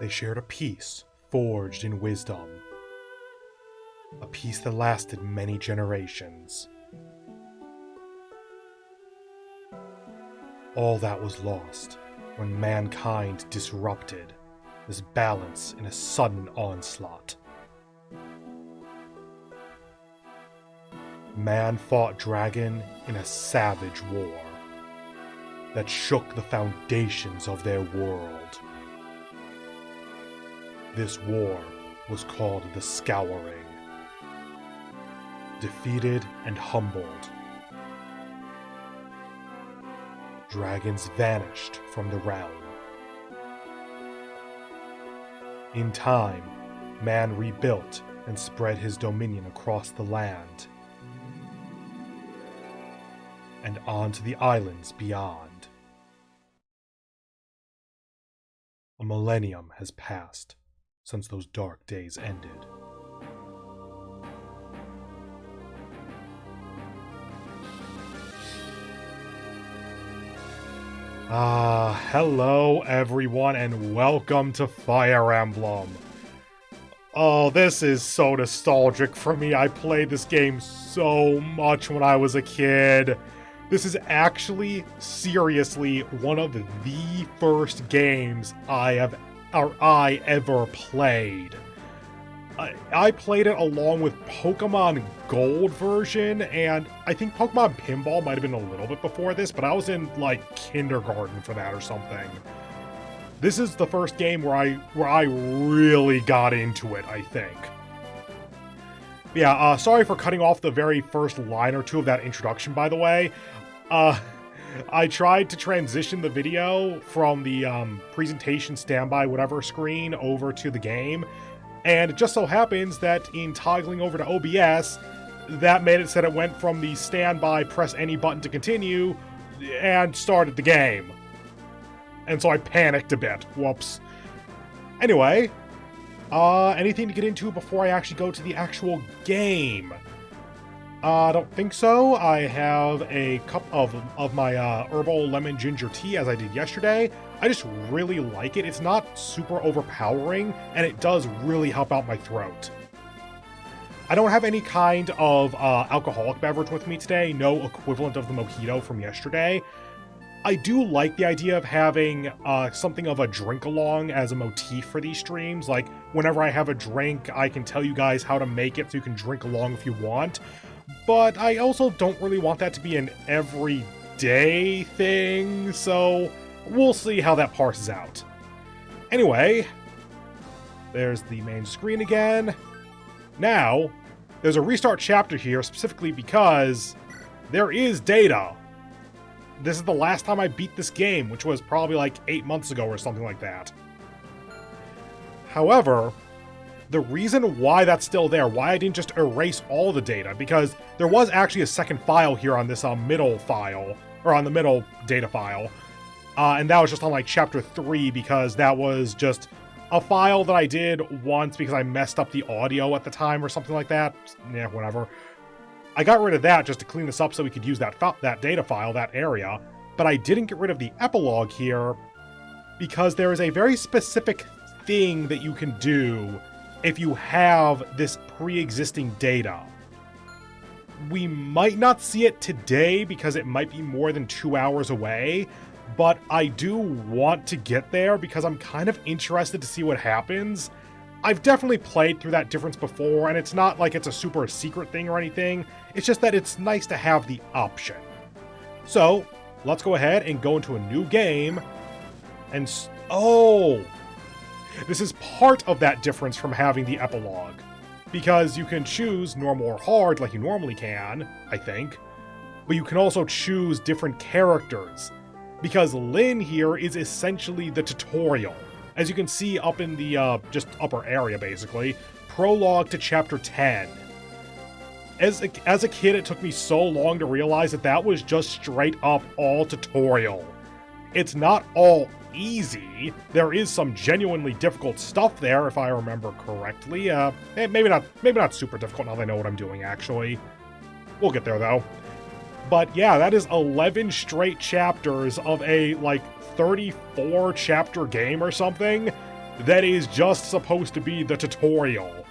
They shared a peace forged in wisdom. A peace that lasted many generations. All that was lost when mankind disrupted this balance in a sudden onslaught. Man fought dragon in a savage war that shook the foundations of their world. This war was called the Scouring. Defeated and humbled, dragons vanished from the realm. In time, man rebuilt and spread his dominion across the land and onto the islands beyond. A millennium has passed since those dark days ended. Hello everyone and welcome to Fire Emblem. Oh, this is so nostalgic for me. I played this game so much when I was a kid. This is actually, seriously, one of the first games I ever played. I played it along with Pokemon Gold version, and I think Pokemon Pinball might have been a little bit before this, but I was in, like, kindergarten for that or something. This is the first game where I really got into it, I think. But yeah, sorry for cutting off the very first line or two of that introduction, by the way. I tried to transition the video from the presentation standby whatever screen over to the game, and it just so happens that in toggling over to OBS, that made it said it went from the standby press any button to continue and started the game. And so I panicked a bit. Whoops. Anyway, anything to get into before I actually go to the actual game? I don't think so. I have a cup of my herbal lemon ginger tea as I did yesterday. I just really like it. It's not super overpowering, and it does really help out my throat. I don't have any kind of alcoholic beverage with me today, no equivalent of the mojito from yesterday. I do like the idea of having something of a drink-along as a motif for these streams. Like, whenever I have a drink, I can tell you guys how to make it so you can drink along if you want. But I also don't really want that to be an everyday thing, so we'll see how that parses out. Anyway, there's the main screen again. Now, there's a restart chapter here specifically because there is data. This is the last time I beat this game, which was probably like 8 months ago or something like that. However, the reason why that's still there, why I didn't just erase all the data, because there was actually a second file here on this middle file, or on the middle data file, and that was just on like chapter 3 because that was just a file that I did once because I messed up the audio at the time or something like that. Yeah, whatever. I got rid of that just to clean this up so we could use that data file, that area, but I didn't get rid of the epilogue here because there is a very specific thing that you can do if you have this pre-existing data. We might not see it today because it might be more than 2 hours away, but I do want to get there because I'm kind of interested to see what happens. I've definitely played through that difference before, and it's not like it's a super secret thing or anything. It's just that it's nice to have the option. So, let's go ahead and go into a new game, and oh! This is part of that difference from having the epilogue. Because you can choose normal or hard like you normally can, I think, but you can also choose different characters. Because Lyn here is essentially the tutorial. As you can see up in the just upper area, basically, prologue to chapter 10. As a kid, it took me so long to realize that that was just straight up all tutorial. It's not all easy. There is some genuinely difficult stuff there, if I remember correctly. Maybe not super difficult now that I know what I'm doing, actually. We'll get there, though. But yeah, that is 11 straight chapters of a, like, 34 chapter game or something. that is just supposed to be the tutorial.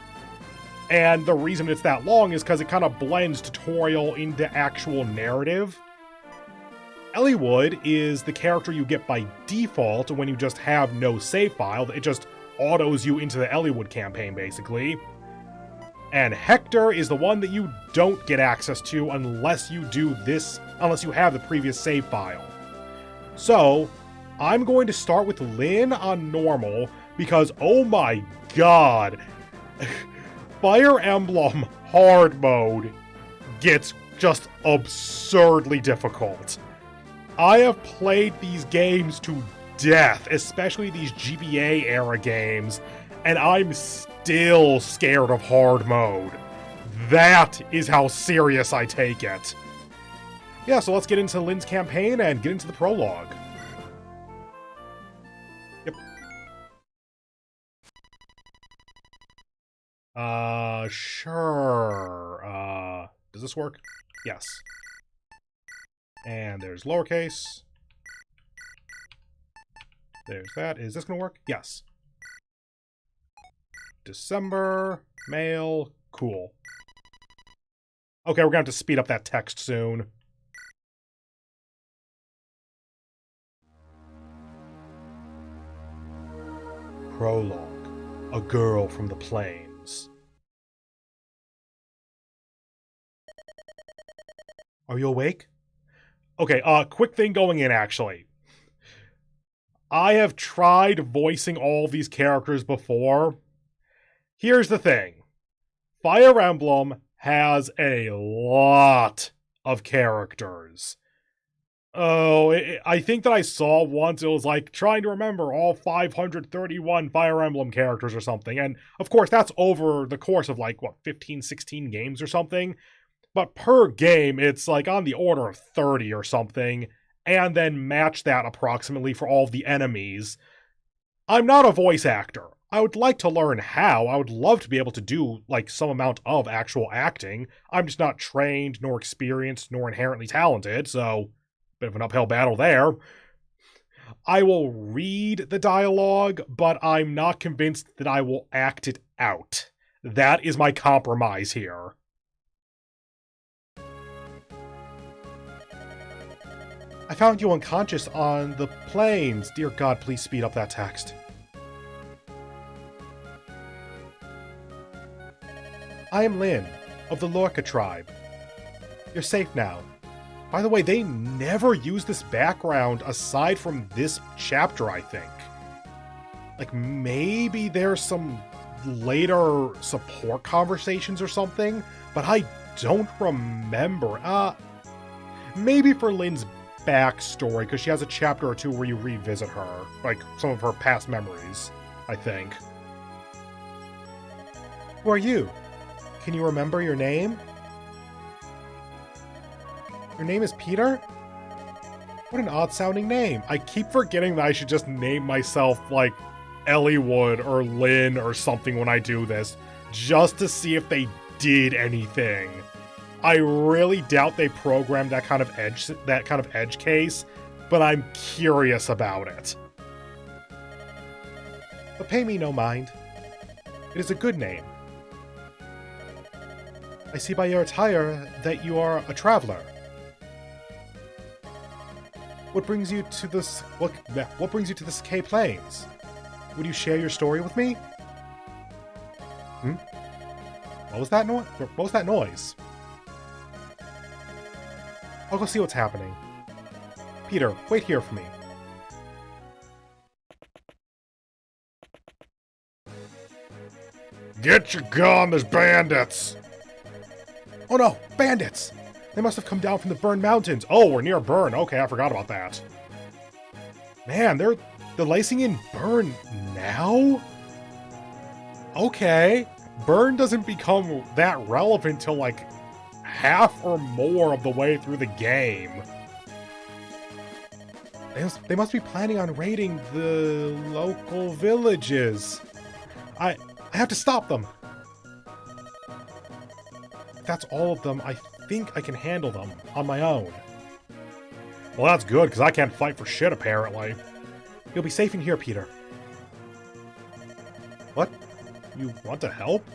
And the reason it's that long is because it kind of blends tutorial into actual narrative. Eliwood is the character you get by default when you just have no save file. It just autos you into the Eliwood campaign, basically. And Hector is the one that you don't get access to unless you have the previous save file. So, I'm going to start with Lyn on normal, because oh my god, Fire Emblem hard mode gets just absurdly difficult. I have played these games to death, especially these GBA era games, and I'm still scared of hard mode. That is how serious I take it. Yeah, so let's get into Lyn's campaign and get into the prologue. Yep. Sure. Does this work? Yes. And there's lowercase. There's that. Is this gonna work? Yes. December, mail, cool. Okay, we're gonna have to speed up that text soon. Prologue. A girl from the plains. Are you awake? Okay, quick thing going in, actually. I have tried voicing all these characters before. Here's the thing. Fire Emblem has a lot of characters. Oh, I think that I saw once, it was like trying to remember all 531 Fire Emblem characters or something. And of course, that's over the course of like, what, 15, 16 games or something? But per game, it's like on the order of 30 or something, and then match that approximately for all of the enemies. I'm not a voice actor. I would like to learn how. I would love to be able to do, like, some amount of actual acting. I'm just not trained, nor experienced, nor inherently talented, so bit of an uphill battle there. I will read the dialogue, but I'm not convinced that I will act it out. That is my compromise here. I found you unconscious on the plains. Dear God, please speed up that text. I am Lyn, of the Lorca tribe. You're safe now. By the way, they never use this background aside from this chapter, I think. Like, maybe there's some later support conversations or something, but I don't remember. Maybe for Lyn's backstory, because she has a chapter or two where you revisit her, like some of her past memories, I think. Who are you? Can you remember your name? Your name is Peter? What an odd-sounding name. I keep forgetting that I should just name myself, like, Eliwood or Lyn or something when I do this, just to see if they did anything. I really doubt they programmed that kind of edge case, but I'm curious about it. But pay me no mind. It is a good name. I see by your attire that you are a traveler. What brings you to this? What brings you to the K Plains? Would you share your story with me? What was that noise? What was that noise? I'll go see what's happening. Peter, wait here for me. Get your gun, there's bandits! Oh no, bandits! They must have come down from the Burn Mountains. Oh, we're near Burn. Okay, I forgot about that. Man, they're lacing in Burn now? Okay. Burn doesn't become that relevant till like half or more of the way through the game. They must be planning on raiding the local villages. I have to stop them. If that's all of them, I think I can handle them on my own. Well, that's good, because I can't fight for shit, apparently. You'll be safe in here, Peter. What? You want to help?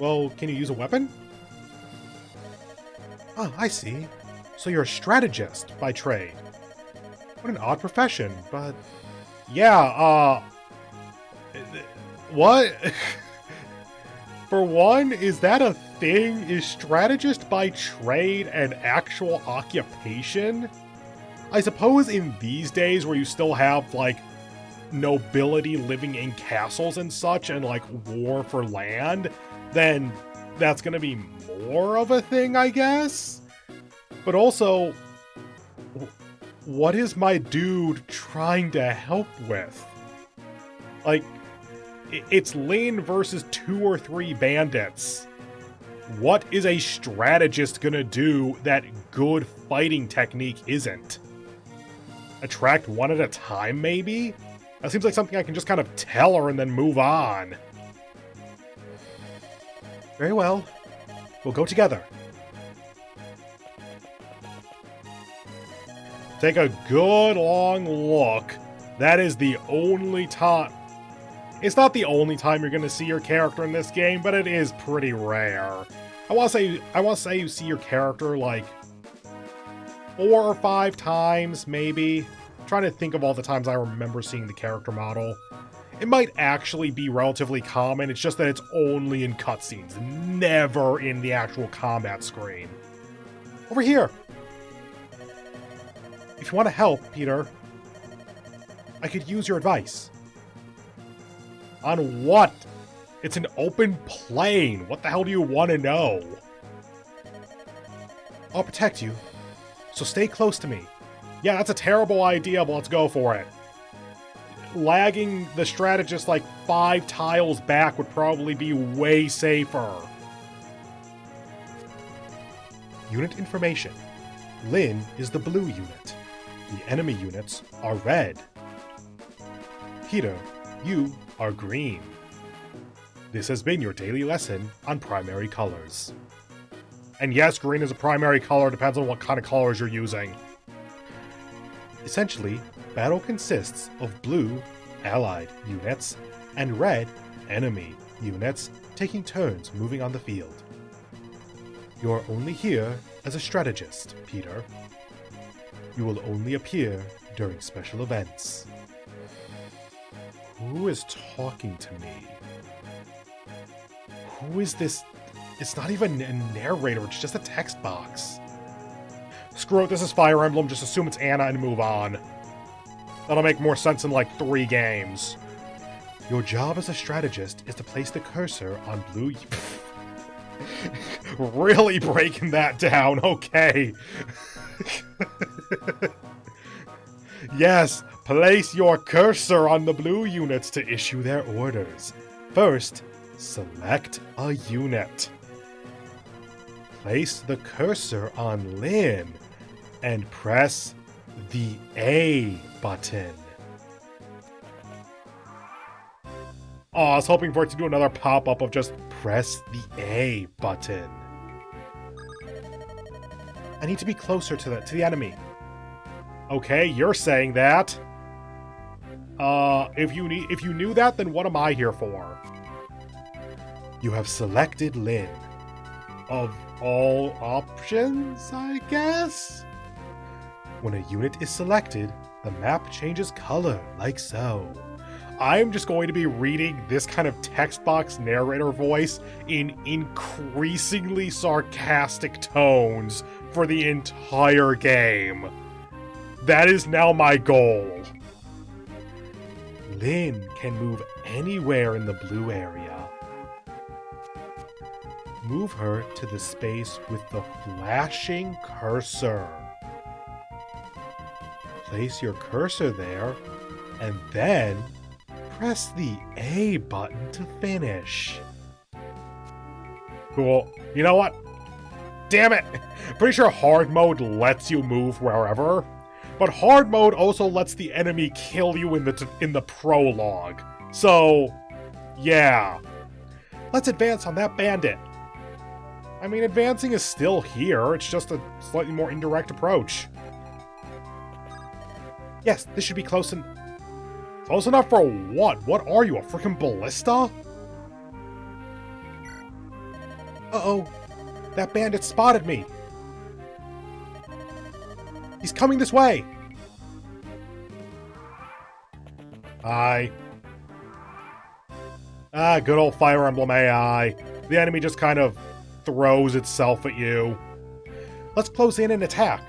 Well, can you use a weapon? Oh, I see. So you're a strategist by trade. What an odd profession, but... Yeah, what? For one, is that a thing? Is strategist by trade an actual occupation? I suppose in these days where you still have, like, nobility living in castles and such and, like, war for land, then that's gonna be more of a thing, I guess? But also, what is my dude trying to help with? Like, it's Lin versus 2 or 3 bandits. What is a strategist gonna do that good fighting technique isn't? Attract one at a time, maybe? That seems like something I can just kind of tell her and then move on. Very well. We'll go together. Take a good long look. That is the only time... It's not the only time you're going to see your character in this game, but it is pretty rare. I want to say you see your character like 4 or 5 times, maybe. I'm trying to think of all the times I remember seeing the character model. It might actually be relatively common, it's just that it's only in cutscenes, never in the actual combat screen. Over here! If you want to help, Peter, I could use your advice. On what? It's an open plain. What the hell do you want to know? I'll protect you, so stay close to me. Yeah, that's a terrible idea, but let's go for it. Lagging the strategist like 5 tiles back would probably be way safer. Unit information. Lin is the blue unit. The enemy units are red. Peter, you are green. This has been your daily lesson on primary colors. And yes, green is a primary color, depends on what kind of colors you're using. Essentially, battle consists of blue, allied units, and red, enemy units, taking turns moving on the field. You are only here as a strategist, Peter. You will only appear during special events. Who is talking to me? Who is this? It's not even a narrator, it's just a text box. Screw it, this is Fire Emblem, just assume it's Anna and move on. That'll make more sense in like 3 games. Your job as a strategist is to place the cursor on blue... Really breaking that down, okay. Yes, place your cursor on the blue units to issue their orders. First, select a unit. Place the cursor on Lin and press the A button. Oh, I was hoping for it to do another pop-up of just press the A button. I need to be closer to the enemy. Okay, you're saying that. If you knew that, then what am I here for? You have selected Lin. Of all options, I guess? When a unit is selected, the map changes color, like so. I'm just going to be reading this kind of text box narrator voice in increasingly sarcastic tones for the entire game. That is now my goal. Lin can move anywhere in the blue area. Move her to the space with the flashing cursor. Place your cursor there, and then press the A button to finish. Cool. You know what? Damn it! Pretty sure hard mode lets you move wherever, but hard mode also lets the enemy kill you in the prologue. So, yeah. Let's advance on that bandit. I mean, advancing is still here, it's just a slightly more indirect approach. Yes, this should be close and... Close enough for what? What are you, a freaking ballista? Uh-oh. That bandit spotted me. He's coming this way. Hi. Ah, good old Fire Emblem AI. The enemy just kind of throws itself at you. Let's close in and attack.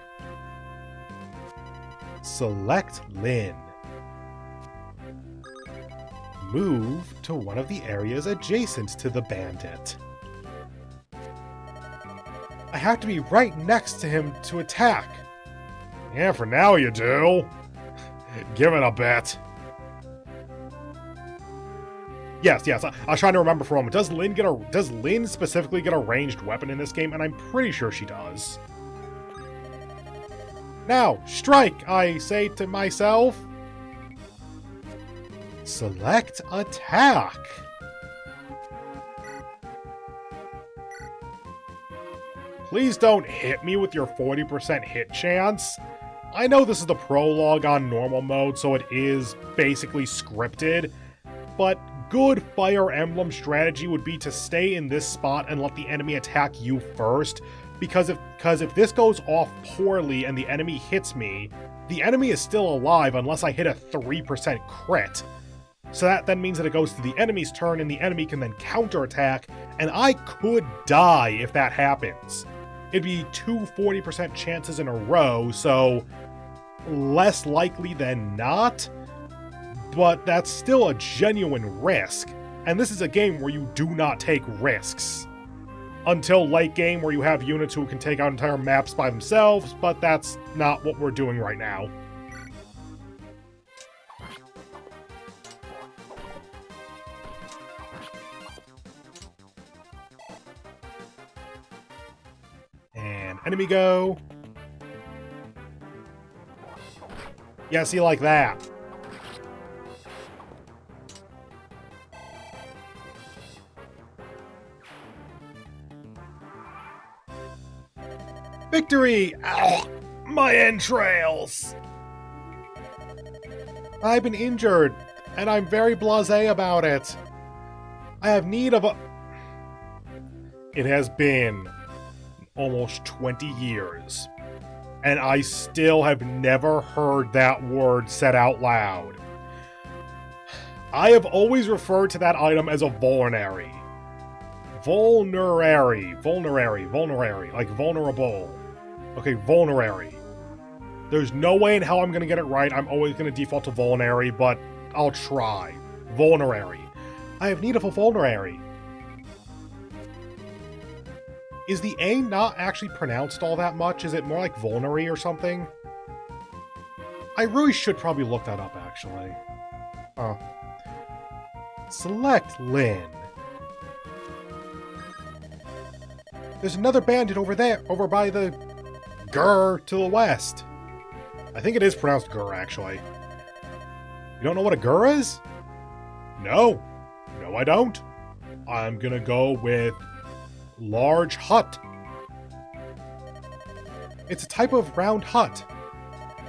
Select Lyn. Move to one of the areas adjacent to the bandit. I have to be right next to him to attack. Yeah, for now you do. Give it a bit. Yes, I was trying to remember for a moment. Does Lyn specifically get a ranged weapon in this game? And I'm pretty sure she does. Now, strike, I say to myself. Select attack. Please don't hit me with your 40% hit chance. I know this is the prologue on normal mode, so it is basically scripted, but good Fire Emblem strategy would be to stay in this spot and let the enemy attack you first, because if this goes off poorly and the enemy hits me, the enemy is still alive unless I hit a 3% crit. So that then means that it goes to the enemy's turn and the enemy can then counterattack, and I could die if that happens. It'd be 2 40% chances in a row, so less likely than not, but that's still a genuine risk. And this is a game where you do not take risks. Until late game where you have units who can take out entire maps by themselves, but that's not what we're doing right now. And enemy go. Yeah, see, like that. Victory! Ow! My entrails! I've been injured, and I'm very blasé about it. I have need of a... It has been almost 20 years, and I still have never heard that word said out loud. I have always referred to that item as a vulnerary. Vulnerary, like vulnerable. Okay, vulnerary. There's no way in hell I'm gonna get it right. I'm always gonna default to vulnerary, but I'll try. Vulnerary. I have need of a vulnerary. Is the A not actually pronounced all that much? Is it more like vulnerary or something? I really should probably look that up, actually. Select Lyn. There's another bandit over there, over by the Gur to the west. I think it is pronounced Gur, actually. You don't know what a Gur is? No. No, I don't. I'm gonna go with large hut. It's a type of round hut.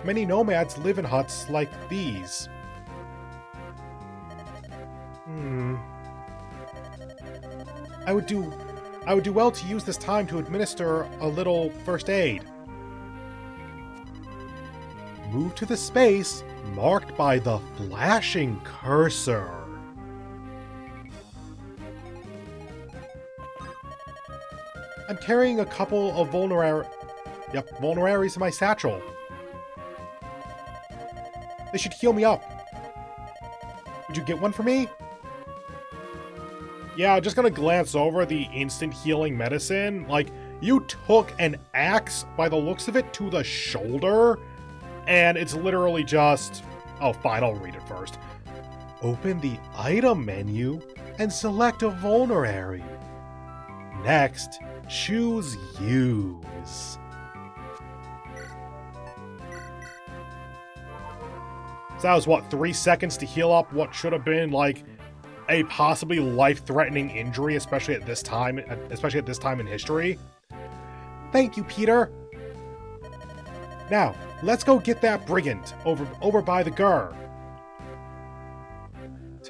Many nomads live in huts like these. I would do well to use this time to administer a little first aid. Move to the space marked by the flashing cursor. I'm carrying a couple of vulneraries in my satchel. They should heal me up. Would you get one for me? Yeah, just gonna glance over the instant healing medicine. Like, you took an axe, by the looks of it, to the shoulder, and it's literally just... Oh, fine, I'll read it first. Open the item menu and select a vulnerary. Next, choose Use. So that was, what, 3 seconds to heal up what should have been, like, a possibly life-threatening injury, especially at this time in history. Thank you, Peter. Now, let's go get that brigand over by the Gur.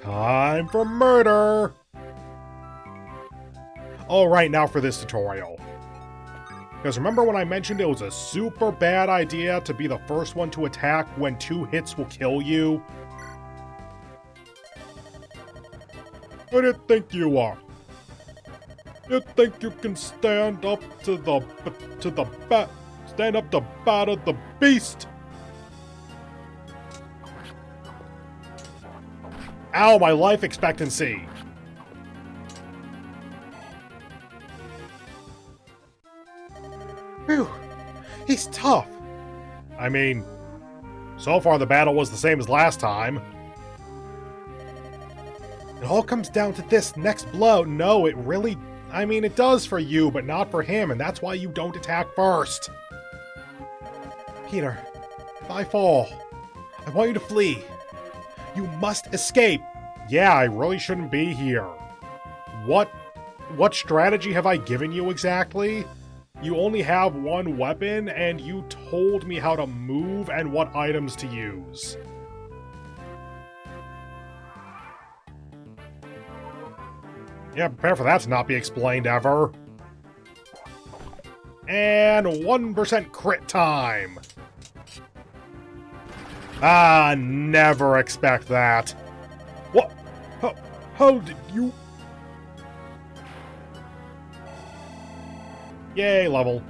Time for murder! Alright, now for this tutorial. Because remember when I mentioned it was a super bad idea to be the first one to attack when 2 hits will kill you? Who do you think you are? You think you can stand up to the bat of the beast? Ow, my life expectancy! Phew, he's tough. I mean, so far the battle was the same as last time. It all comes down to this next blow. No, it really... I mean, it does for you, but not for him, and that's why you don't attack first. Peter, if I fall, I want you to flee. You must escape. Yeah, I really shouldn't be here. What strategy have I given you exactly? You only have one weapon, and you told me how to move and what items to use. Yeah, prepare for that to not be explained ever. And 1% crit time! Ah, never expect that. What? How did you... Yay, level.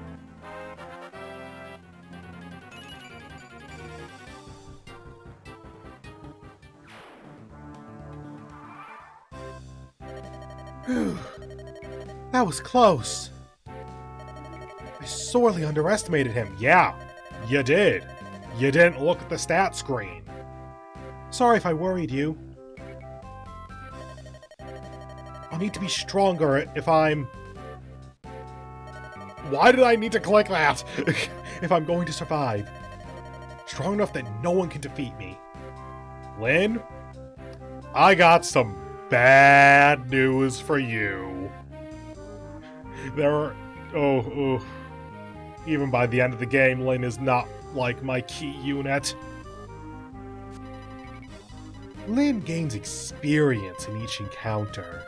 Whew. That was close. I sorely underestimated him. Yeah, you did. You didn't look at the stat screen. Sorry if I worried you. I'll need to be stronger if I'm... Why did I need to click that? If I'm going to survive. Strong enough that no one can defeat me. Lynn, I got some bad news for you. There are... Oh. Even by the end of the game, Lynn is not like my key unit. Lynn gains experience in each encounter.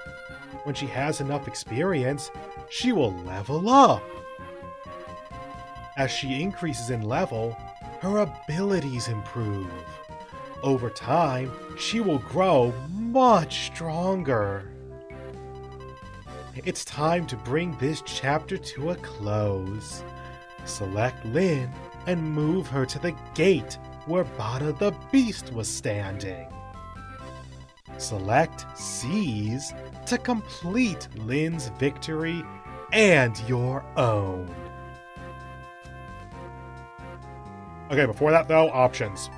When she has enough experience, she will level up. As she increases in level, her abilities improve. Over time, she will grow much stronger. It's time to bring this chapter to a close. Select Lynn and move her to the gate where Bada the Beast was standing. Select Seize to complete Lynn's victory and your own. Okay, before that though, options.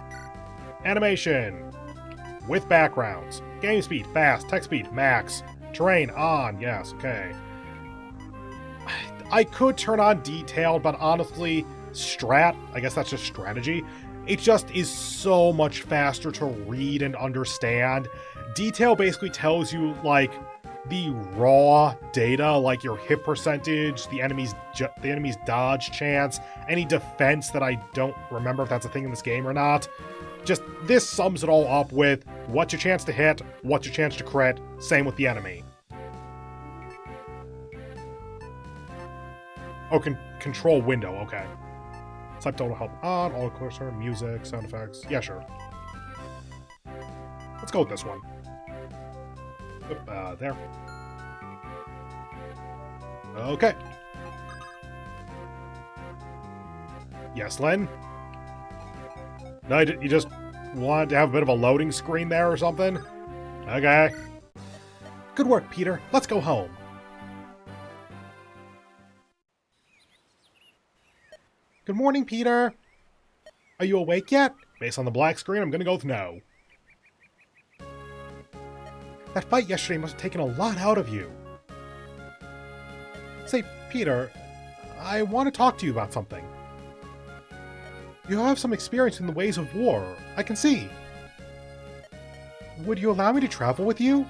Animation. With backgrounds. Game speed, fast. Text speed, max. Terrain, on. Yes, okay. I could turn on detailed, but honestly, strat, I guess that's just strategy. It just is so much faster to read and understand. Detail basically tells you, like, the raw data, like your hit percentage, the enemy's dodge chance, any defense that I don't remember if that's a thing in this game or not. Just, this sums it all up with what's your chance to hit, what's your chance to crit, same with the enemy. Oh, control window, okay. Type total help on, all cursor, music, sound effects. Yeah, sure. Let's go with this one. Oop, there. Okay. Yes, Len? No, you just wanted to have a bit of a loading screen there or something? Okay. Good work, Peter. Let's go home. Good morning, Peter. Are you awake yet? Based on the black screen, I'm gonna go with no. That fight yesterday must have taken a lot out of you. Say, Peter, I want to talk to you about something. You have some experience in the ways of war, I can see. Would you allow me to travel with you?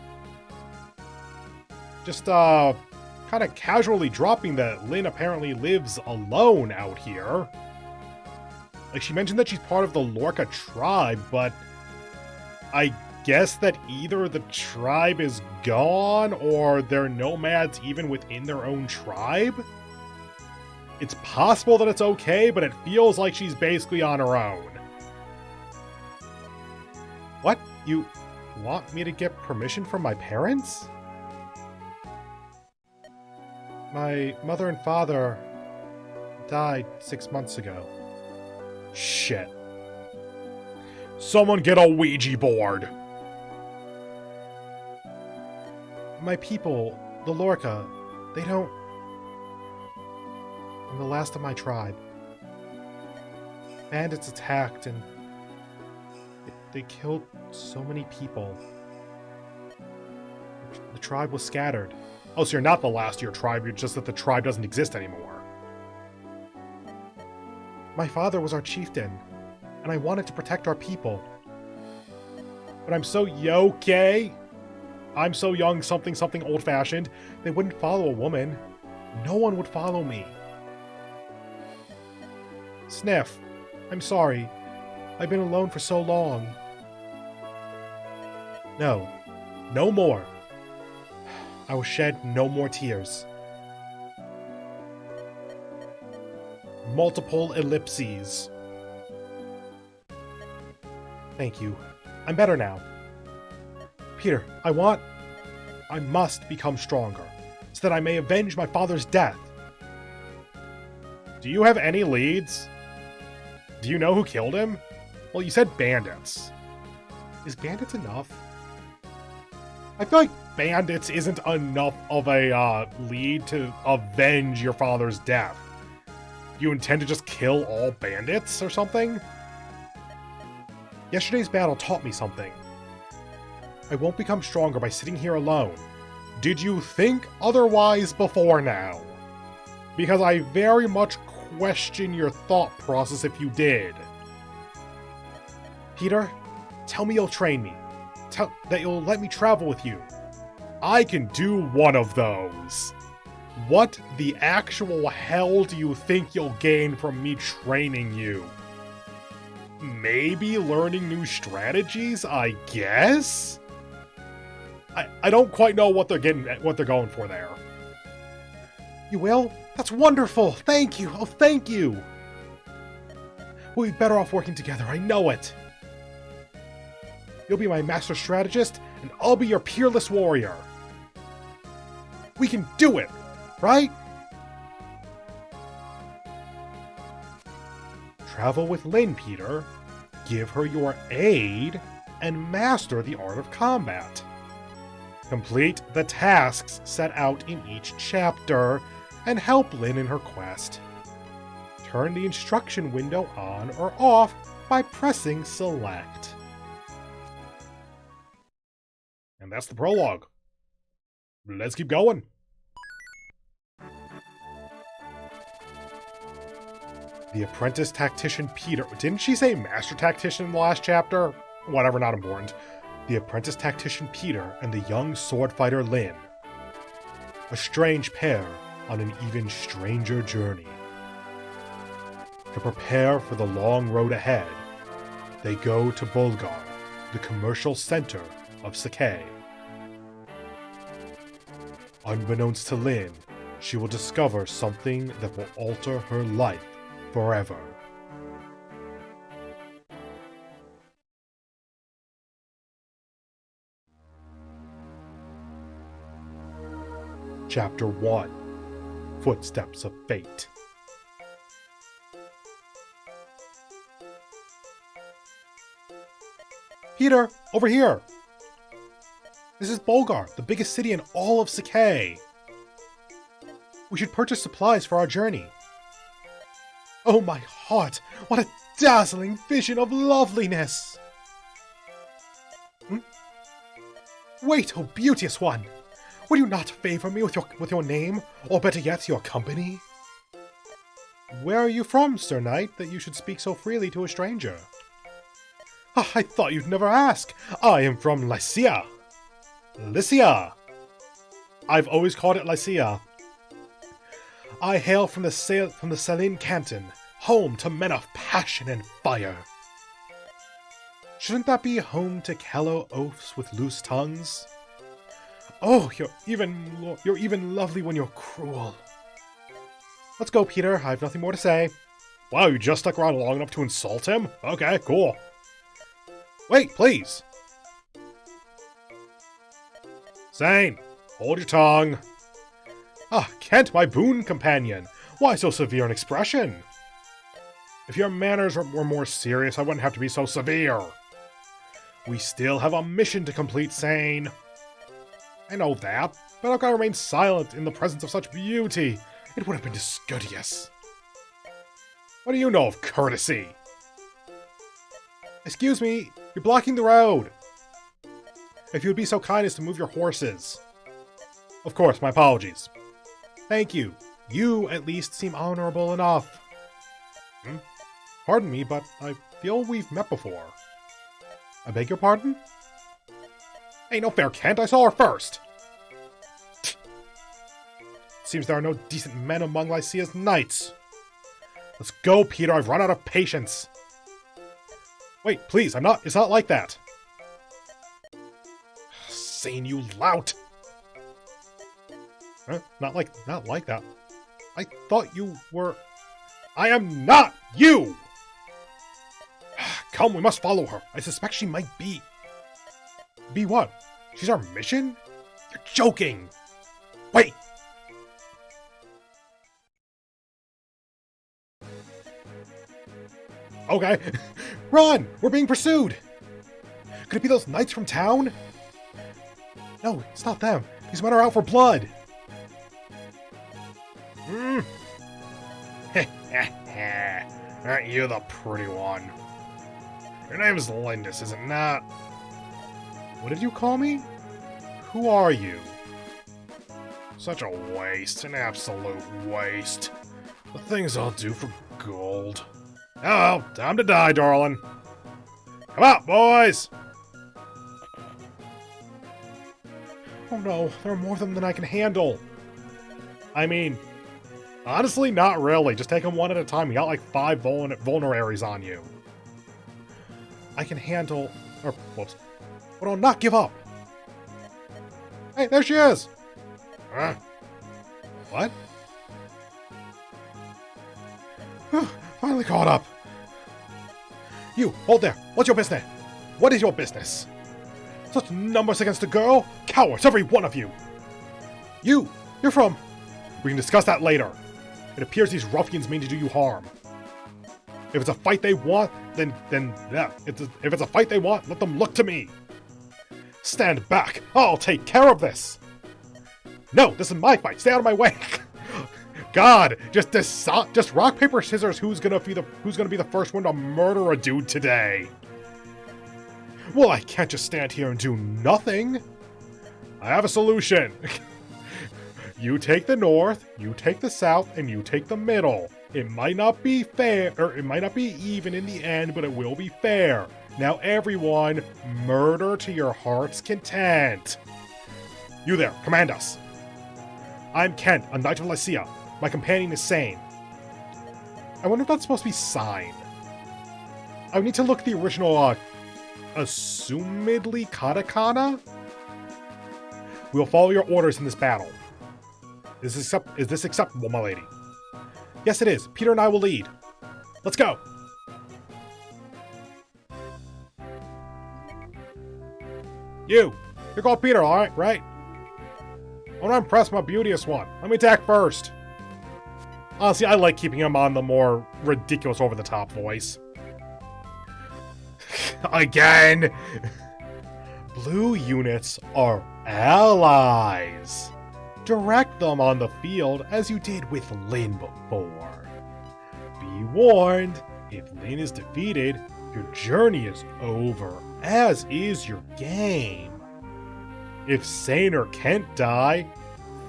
Just, kind of casually dropping that Lynn apparently lives alone out here. Like, she mentioned that she's part of the Lorca tribe, but I guess that either the tribe is gone or they're nomads even within their own tribe? It's possible that it's okay, but it feels like she's basically on her own. What? You want me to get permission from my parents? My mother and father died 6 months ago. Shit. Someone get a Ouija board! My people, the Lorca, they don't... I'm the last of my tribe. Bandits attacked and... they killed so many people. The tribe was scattered. Oh, so you're not the last of your tribe, you're just that the tribe doesn't exist anymore. My father was our chieftain, and I wanted to protect our people. But I'm so yoke. I'm so young, something old-fashioned. They wouldn't follow a woman. No one would follow me. Sniff, I'm sorry. I've been alone for so long. No. No more. I will shed no more tears. Multiple ellipses. Thank you. I'm better now. Peter, I must become stronger, so that I may avenge my father's death. Do you have any leads? Do you know who killed him? Well, you said bandits. Is bandits enough? I feel like bandits isn't enough of a lead to avenge your father's death. You intend to just kill all bandits or something? Yesterday's battle taught me something. I won't become stronger by sitting here alone. Did you think otherwise before now? Because I very much question your thought process if you did. Peter, tell me you'll train me. Tell that you'll let me travel with you. I can do one of those. What the actual hell do you think you'll gain from me training you? Maybe learning new strategies, I guess? I don't quite know what they're going for there. You will? That's wonderful! Thank you! Oh, thank you! We'll be better off working together, I know it! You'll be my master strategist, and I'll be your peerless warrior. We can do it, right? Travel with Lynn, Peter. Give her your aid, and master the art of combat. Complete the tasks set out in each chapter, and help Lynn in her quest. Turn the instruction window on or off by pressing select. And that's the prologue. Let's keep going. The apprentice tactician Peter... Didn't she say master tactician in the last chapter? Whatever, not important. The apprentice tactician Peter and the young sword fighter Lynn. A strange pair on an even stranger journey. To prepare for the long road ahead, they go to Bulgar, the commercial center of Sakai. Unbeknownst to Lynn, she will discover something that will alter her life forever. Chapter 1: Footsteps of Fate. Peter, over here! This is Bulgar, the biggest city in all of Sakai. We should purchase supplies for our journey. Oh my heart, what a dazzling vision of loveliness! Wait, oh beauteous one! Will you not favor me with your name, or better yet, your company? Where are you from, Sir Knight, that you should speak so freely to a stranger? Ah, I thought you'd never ask. I am from Lycia. Lycia! I've always called it Lycia. I hail from the Salin Canton, home to men of passion and fire. Shouldn't that be home to callow oafs with loose tongues? Oh, you're even lovely when you're cruel. Let's go, Peter. I have nothing more to say. Wow, you just stuck around long enough to insult him? Okay, cool. Wait, please. Zane, hold your tongue. Ah, Kent, my boon companion. Why so severe an expression? If your manners were more serious, I wouldn't have to be so severe. We still have a mission to complete, Zane. I know that, but I've got to remain silent in the presence of such beauty. It would have been discourteous. What do you know of courtesy? Excuse me, you're blocking the road. If you would be so kind as to move your horses. Of course, my apologies. Thank you. You, at least, seem honorable enough. Pardon me, but I feel we've met before. I beg your pardon? Ain't no fair, Kent. I saw her first. Seems there are no decent men among Lycia's knights. Let's go, Peter. I've run out of patience. Wait, please. It's not like that. Zane, you lout. Huh? Not like that. I thought you were... I am not you! Come, we must follow her. I suspect she might be... Be what? She's our mission? You're joking! Wait! Okay. Run! We're being pursued! Could it be those knights from town? No, it's not them. These men are out for blood. Aren't you the pretty one? Your name is Lindis, is it not? What did you call me? Who are you? Such a waste, an absolute waste. The things I'll do for gold. Oh well, time to die, darling. Come out, boys! Oh no, there are more of them than I can handle. I mean, honestly, not really. Just take them one at a time. You got like 5 vulneraries on you. I can handle... Or, whoops. But I'll not give up. Hey, there she is! What? Finally caught up. You, hold there. What's your business? What is your business? Such numbers against a girl? Cowards, every one of you! You're from... We can discuss that later. It appears these ruffians mean to do you harm. If it's a fight they want, then yeah. If it's a fight they want, let them look to me. Stand back. I'll take care of this. No, this is my fight. Stay out of my way. God, just rock paper scissors. Who's gonna be the first one to murder a dude today? Well, I can't just stand here and do nothing. I have a solution. You take the north, you take the south, and you take the middle. It might not be fair, or it might not be even in the end, but it will be fair. Now everyone, murder to your heart's content. You there, command us. I'm Kent, a knight of Lycia. My companion is Zane. I wonder if that's supposed to be sign. I would need to look at the original, assumedly katakana? We will follow your orders in this battle. Is this acceptable, my lady? Yes, it is. Peter and I will lead. Let's go! You're called Peter, alright, right? I want to impress my beauteous one. Let me attack first. Honestly, I like keeping him on the more ridiculous over-the-top voice. Again! Blue units are allies. Direct them on the field as you did with Lyn before. Be warned, if Lyn is defeated, your journey is over, as is your game. If Zane or Kent die,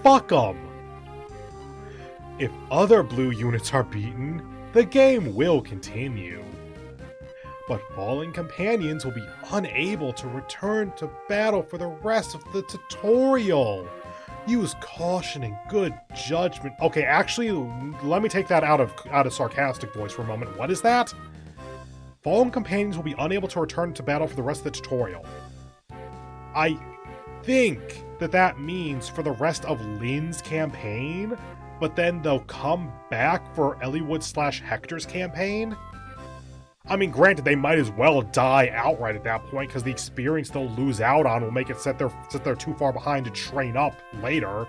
fuck them. If other blue units are beaten, the game will continue. But fallen companions will be unable to return to battle for the rest of the tutorial. Use caution and good judgment. Okay, actually, let me take that out of sarcastic voice for a moment. What is that? fallen companions will be unable to return to battle for the rest of the tutorial. I think that means for the rest of Lynn's campaign, but then they'll come back for Eliwood/Hector's campaign? I mean, granted, they might as well die outright at that point, because the experience they'll lose out on will make it sit they're too far behind to train up later.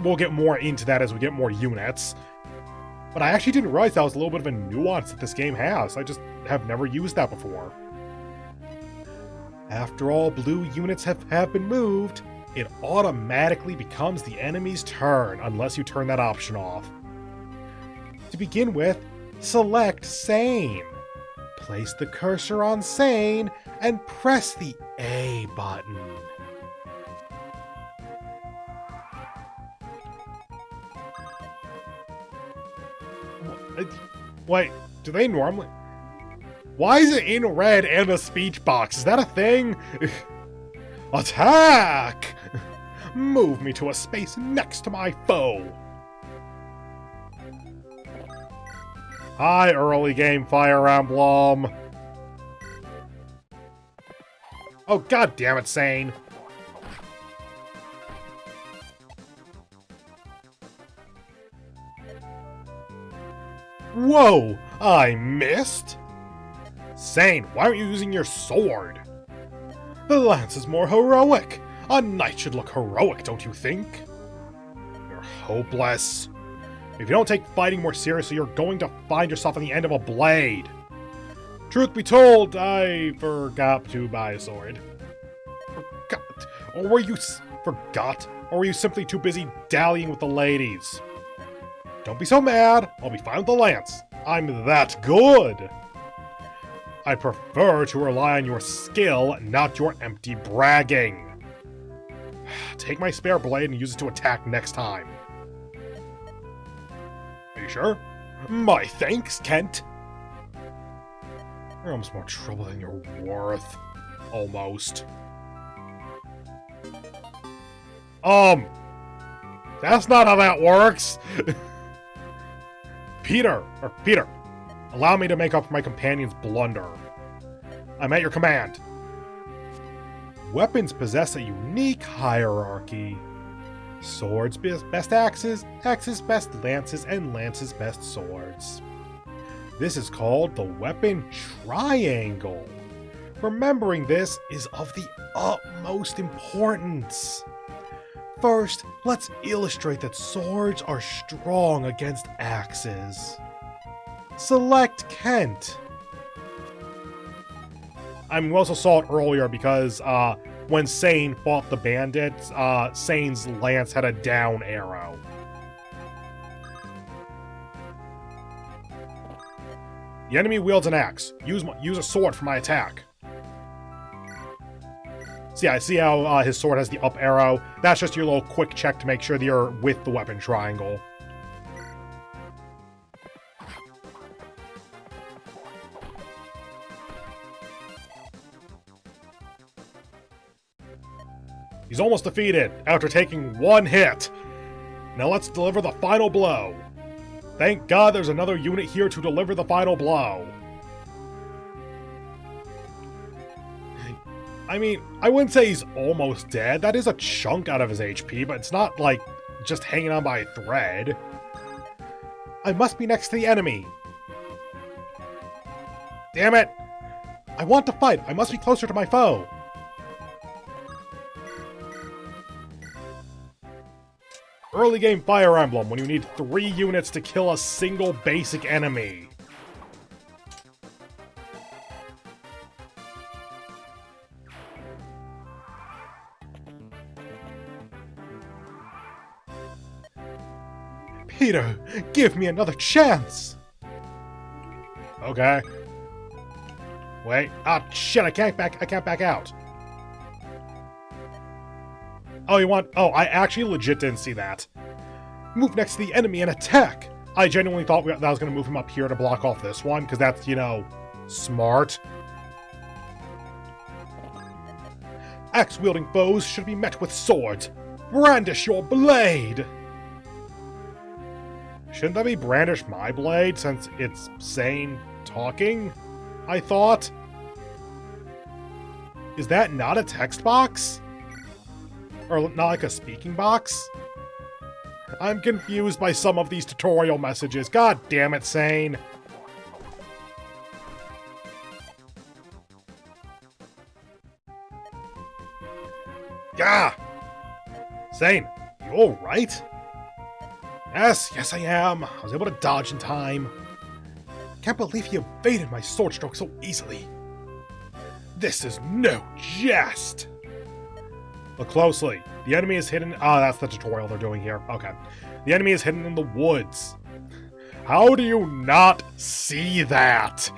We'll get more into that as we get more units. But I actually didn't realize that was a little bit of a nuance that this game has. I just have never used that before. After all blue units have been moved, it automatically becomes the enemy's turn, unless you turn that option off. To begin with, select Sane. Place the cursor on Sane and press the A button. Wait, do they normally... Why is it in red and a speech box? Is that a thing? Attack! Move me to a space next to my foe. Hi, early game Fire Emblem. Oh, god damn it, Sane. Whoa, I missed? Sane, why aren't you using your sword? The lance is more heroic. A knight should look heroic, don't you think? You're hopeless. If you don't take fighting more seriously, you're going to find yourself on the end of a blade. Truth be told, I forgot to buy a sword. Forgot? Or were you forgot? Or were you simply too busy dallying with the ladies? Don't be so mad. I'll be fine with the lance. I'm that good. I prefer to rely on your skill, not your empty bragging. Take my spare blade and use it to attack next time. Are you sure? My thanks, Kent. You're almost more trouble than you're worth. Almost. That's not how that works. Peter, allow me to make up for my companion's blunder. I'm at your command. Weapons possess a unique hierarchy. Swords best axes, axes best lances, and lances best swords. This is called the weapon triangle. Remembering this is of the utmost importance. First, let's illustrate that swords are strong against axes. Select Kent. We also saw it earlier because when Sane fought the bandits, Sane's lance had a down arrow. The enemy wields an axe. Use a sword for my attack. So yeah, I see how his sword has the up arrow. That's just your little quick check to make sure that you're with the weapon triangle. He's almost defeated after taking one hit. Now let's deliver the final blow. Thank God there's another unit here to deliver the final blow. I mean, I wouldn't say he's almost dead. That is a chunk out of his HP, but it's not, like, just hanging on by a thread. I must be next to the enemy. Damn it! I want to fight. I must be closer to my foe. Early game Fire Emblem, when you need 3 units to kill a single basic enemy. Peter, give me another chance! Okay. Wait. Ah, shit, I can't back out. Oh, you want... Oh, I actually legit didn't see that. Move next to the enemy and attack! I genuinely thought that I was going to move him up here to block off this one, because that's, you know, smart. Axe-wielding foes should be met with swords. Brandish your blade! Shouldn't that be brandish my blade, since it's Sane talking? I thought. Is that not a text box? Or not like a speaking box? I'm confused by some of these tutorial messages. God damn it, Sane. Yeah! Sane, you alright? Yes, I am. I was able to dodge in time. Can't believe he evaded my sword stroke so easily. This is no jest! Look closely. The enemy is hidden... Ah, that's the tutorial they're doing here. Okay. The enemy is hidden in the woods. How do you not see that?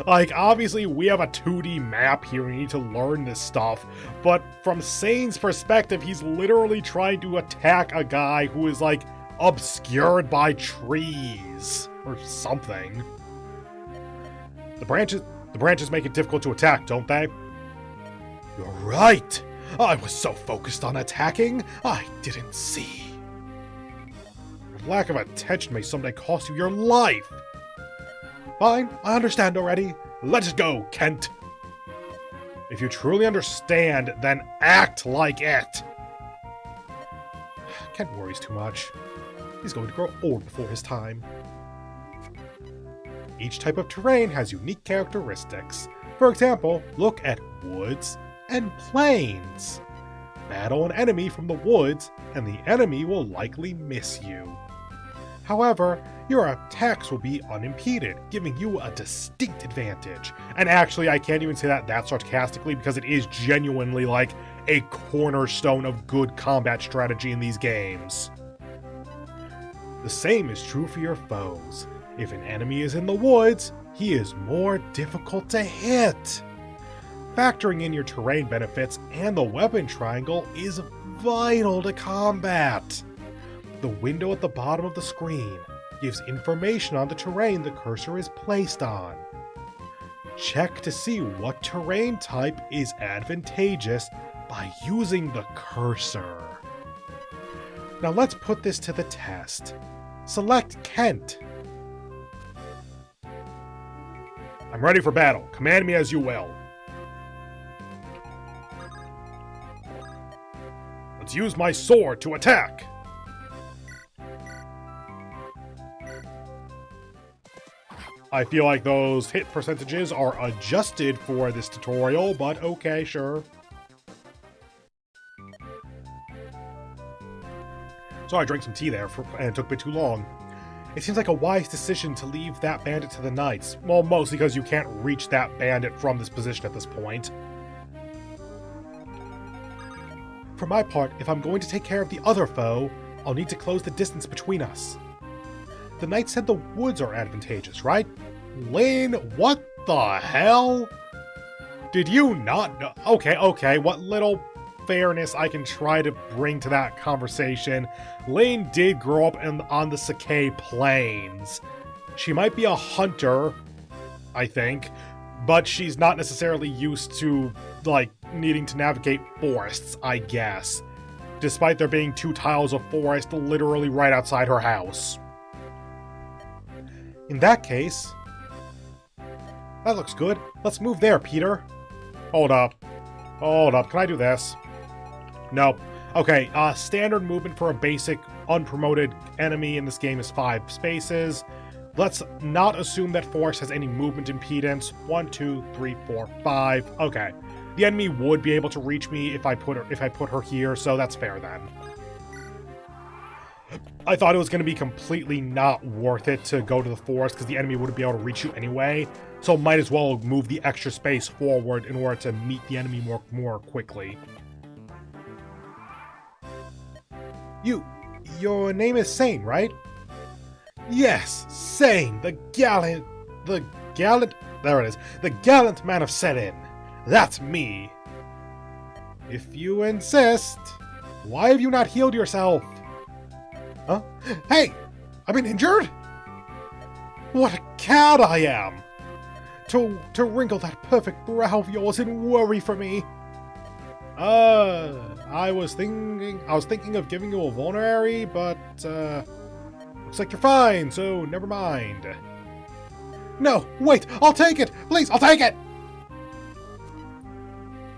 Like, obviously, we have a 2D map here. We need to learn this stuff. But from Sane's perspective, he's literally trying to attack a guy who is, like, obscured by trees. Or something. The branches make it difficult to attack, don't they? You're right! I was so focused on attacking, I didn't see. Your lack of attention may someday cost you your life. Fine, I understand already. Let it go, Kent. If you truly understand, then act like it. Kent worries too much. He's going to grow old before his time. Each type of terrain has unique characteristics. For example, look at woods and plains. Battle an enemy from the woods, and the enemy will likely miss you. However, your attacks will be unimpeded, giving you a distinct advantage. And actually, I can't even say that sarcastically, because it is genuinely like a cornerstone of good combat strategy in these games. The same is true for your foes. If an enemy is in the woods, he is more difficult to hit. Factoring in your terrain benefits and the weapon triangle is vital to combat. The window at the bottom of the screen gives information on the terrain the cursor is placed on. Check to see what terrain type is advantageous by using the cursor. Now let's put this to the test. Select Kent. I'm ready for battle. Command me as you will. Let's use my sword to attack. I feel like those hit percentages are adjusted for this tutorial, but okay, sure. So I drank some tea there, and it took a bit too long. It seems like a wise decision to leave that bandit to the knights. Well, mostly because you can't reach that bandit from this position at this point. For my part, if I'm going to take care of the other foe, I'll need to close the distance between us. The knight said the woods are advantageous, right? Lane, what the hell? Did you not know? Okay, what little fairness I can try to bring to that conversation. Lane did grow up on the Sakai Plains. She might be a hunter, I think, but she's not necessarily used to, like, needing to navigate forests, I guess. Despite there being 2 tiles of forest literally right outside her house. In that case... That looks good. Let's move there, Peter. Hold up. Can I do this? Nope. Okay, standard movement for a basic, unpromoted enemy in this game is 5 spaces. Let's not assume that forest has any movement impedance. 1, 2, 3, 4, 5. Okay. The enemy would be able to reach me if I put her here, so that's fair then. I thought it was going to be completely not worth it to go to the forest because the enemy wouldn't be able to reach you anyway, so might as well move the extra space forward in order to meet the enemy more quickly. Your name is Sane, right? Yes, Sane, the gallant, there it is, the gallant man of Senin. That's me. If you insist, why have you not healed yourself? Huh? Hey, I've been injured? What a cad I am! To wrinkle that perfect brow of yours and worry for me. I was thinking of giving you a vulnerary, but, looks like you're fine, so never mind. No, wait, I'll take it! Please, I'll take it!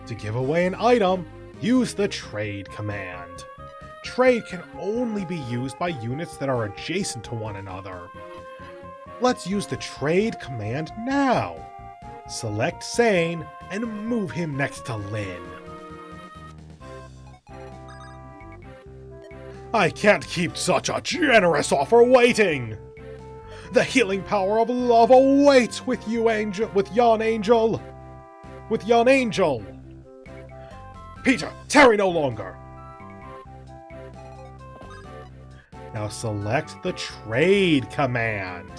To give away an item, use the trade command. Trade can only be used by units that are adjacent to one another. Let's use the trade command now. Select Sane and move him next to Lyn. I can't keep such a generous offer waiting! The healing power of love awaits with you, Angel. With yon Angel. Peter, tarry no longer. Now select the trade command.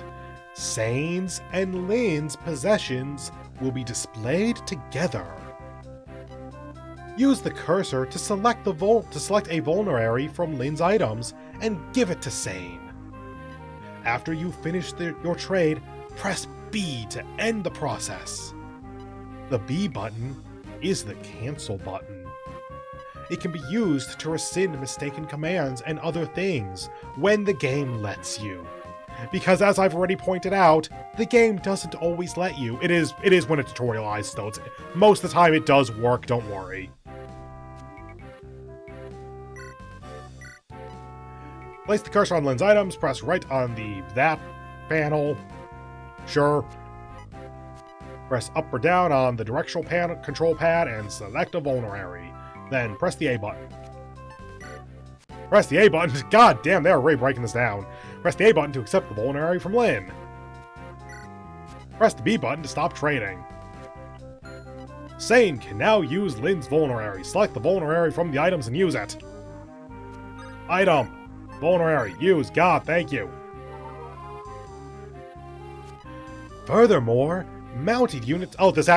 Sane's and Lyn's possessions will be displayed together. Use the cursor to select a vulnerary from Lyn's items and give it to Sane. After you finish your trade, press B to end the process. The B button is the cancel button. It can be used to rescind mistaken commands and other things when the game lets you. Because as I've already pointed out, the game doesn't always let you. It is when it's tutorialized, though. Most of the time it does work, don't worry. Place the cursor on Lyn's items, press right on that panel. Sure. Press up or down on the directional control pad and select a vulnerary. Then press the A button. Press the A button. God damn, they're really breaking this down. Press the A button to accept the vulnerary from Lyn. Press the B button to stop trading. Sane can now use Lyn's vulnerary. Select the vulnerary from the items and use it. Item. Vulnerary. Use. God, thank you. Furthermore, mounted units... Oh, this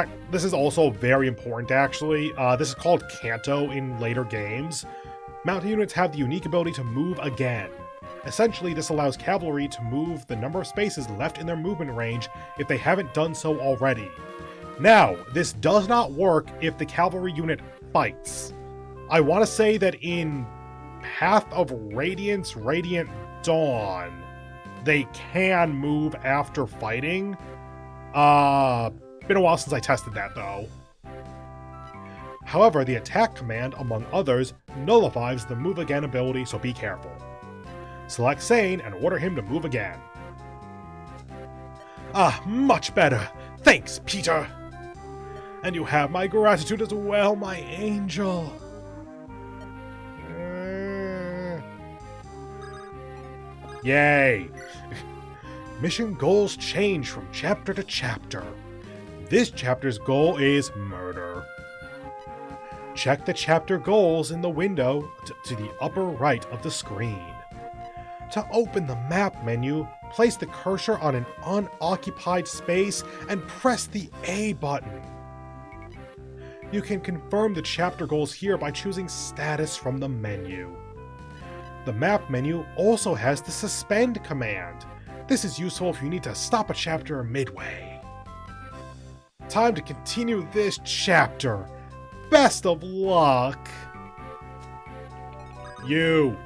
is also very important, actually. This is called Canto in later games. Mounted units have the unique ability to move again. Essentially, this allows cavalry to move the number of spaces left in their movement range if they haven't done so already. Now, this does not work if the cavalry unit fights. I want to say that in Path of Radiance, Radiant Dawn, they can move after fighting. Been a while since I tested that, though. However, the attack command, among others, nullifies the move again ability, so be careful. Select Sane and order him to move again. Ah, much better. Thanks, Peter. And you have my gratitude as well, my angel. Yay! Mission goals change from chapter to chapter. This chapter's goal is murder. Check the chapter goals in the window to the upper right of the screen. To open the map menu, place the cursor on an unoccupied space and press the A button. You can confirm the chapter goals here by choosing Status from the menu. The map menu also has the Suspend command. This is useful if you need to stop a chapter midway. Time to continue this chapter. Best of luck! You!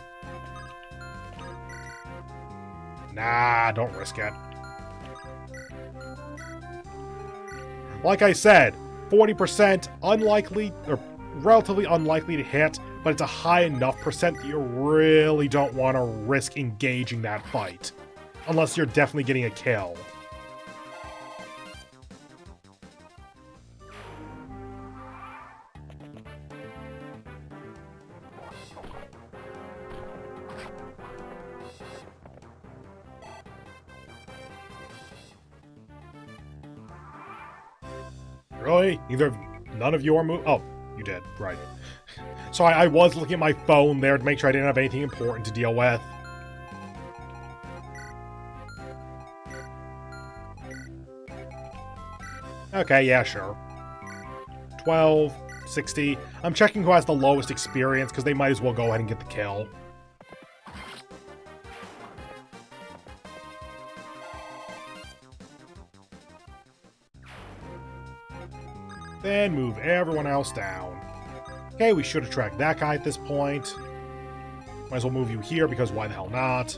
Nah, don't risk it. Like I said, 40% unlikely, or relatively unlikely to hit, but it's a high enough percent that you really don't want to risk engaging that fight. Unless you're definitely getting a kill. Really? None of you are Oh, you did. Right. So I was looking at my phone there to make sure I didn't have anything important to deal with. Okay, yeah, sure. 12, 60. I'm checking who has the lowest experience, because they might as well go ahead and get the kill. Then move everyone else down. Okay, we should have tracked that guy at this point. Might as well move you here, because why the hell not?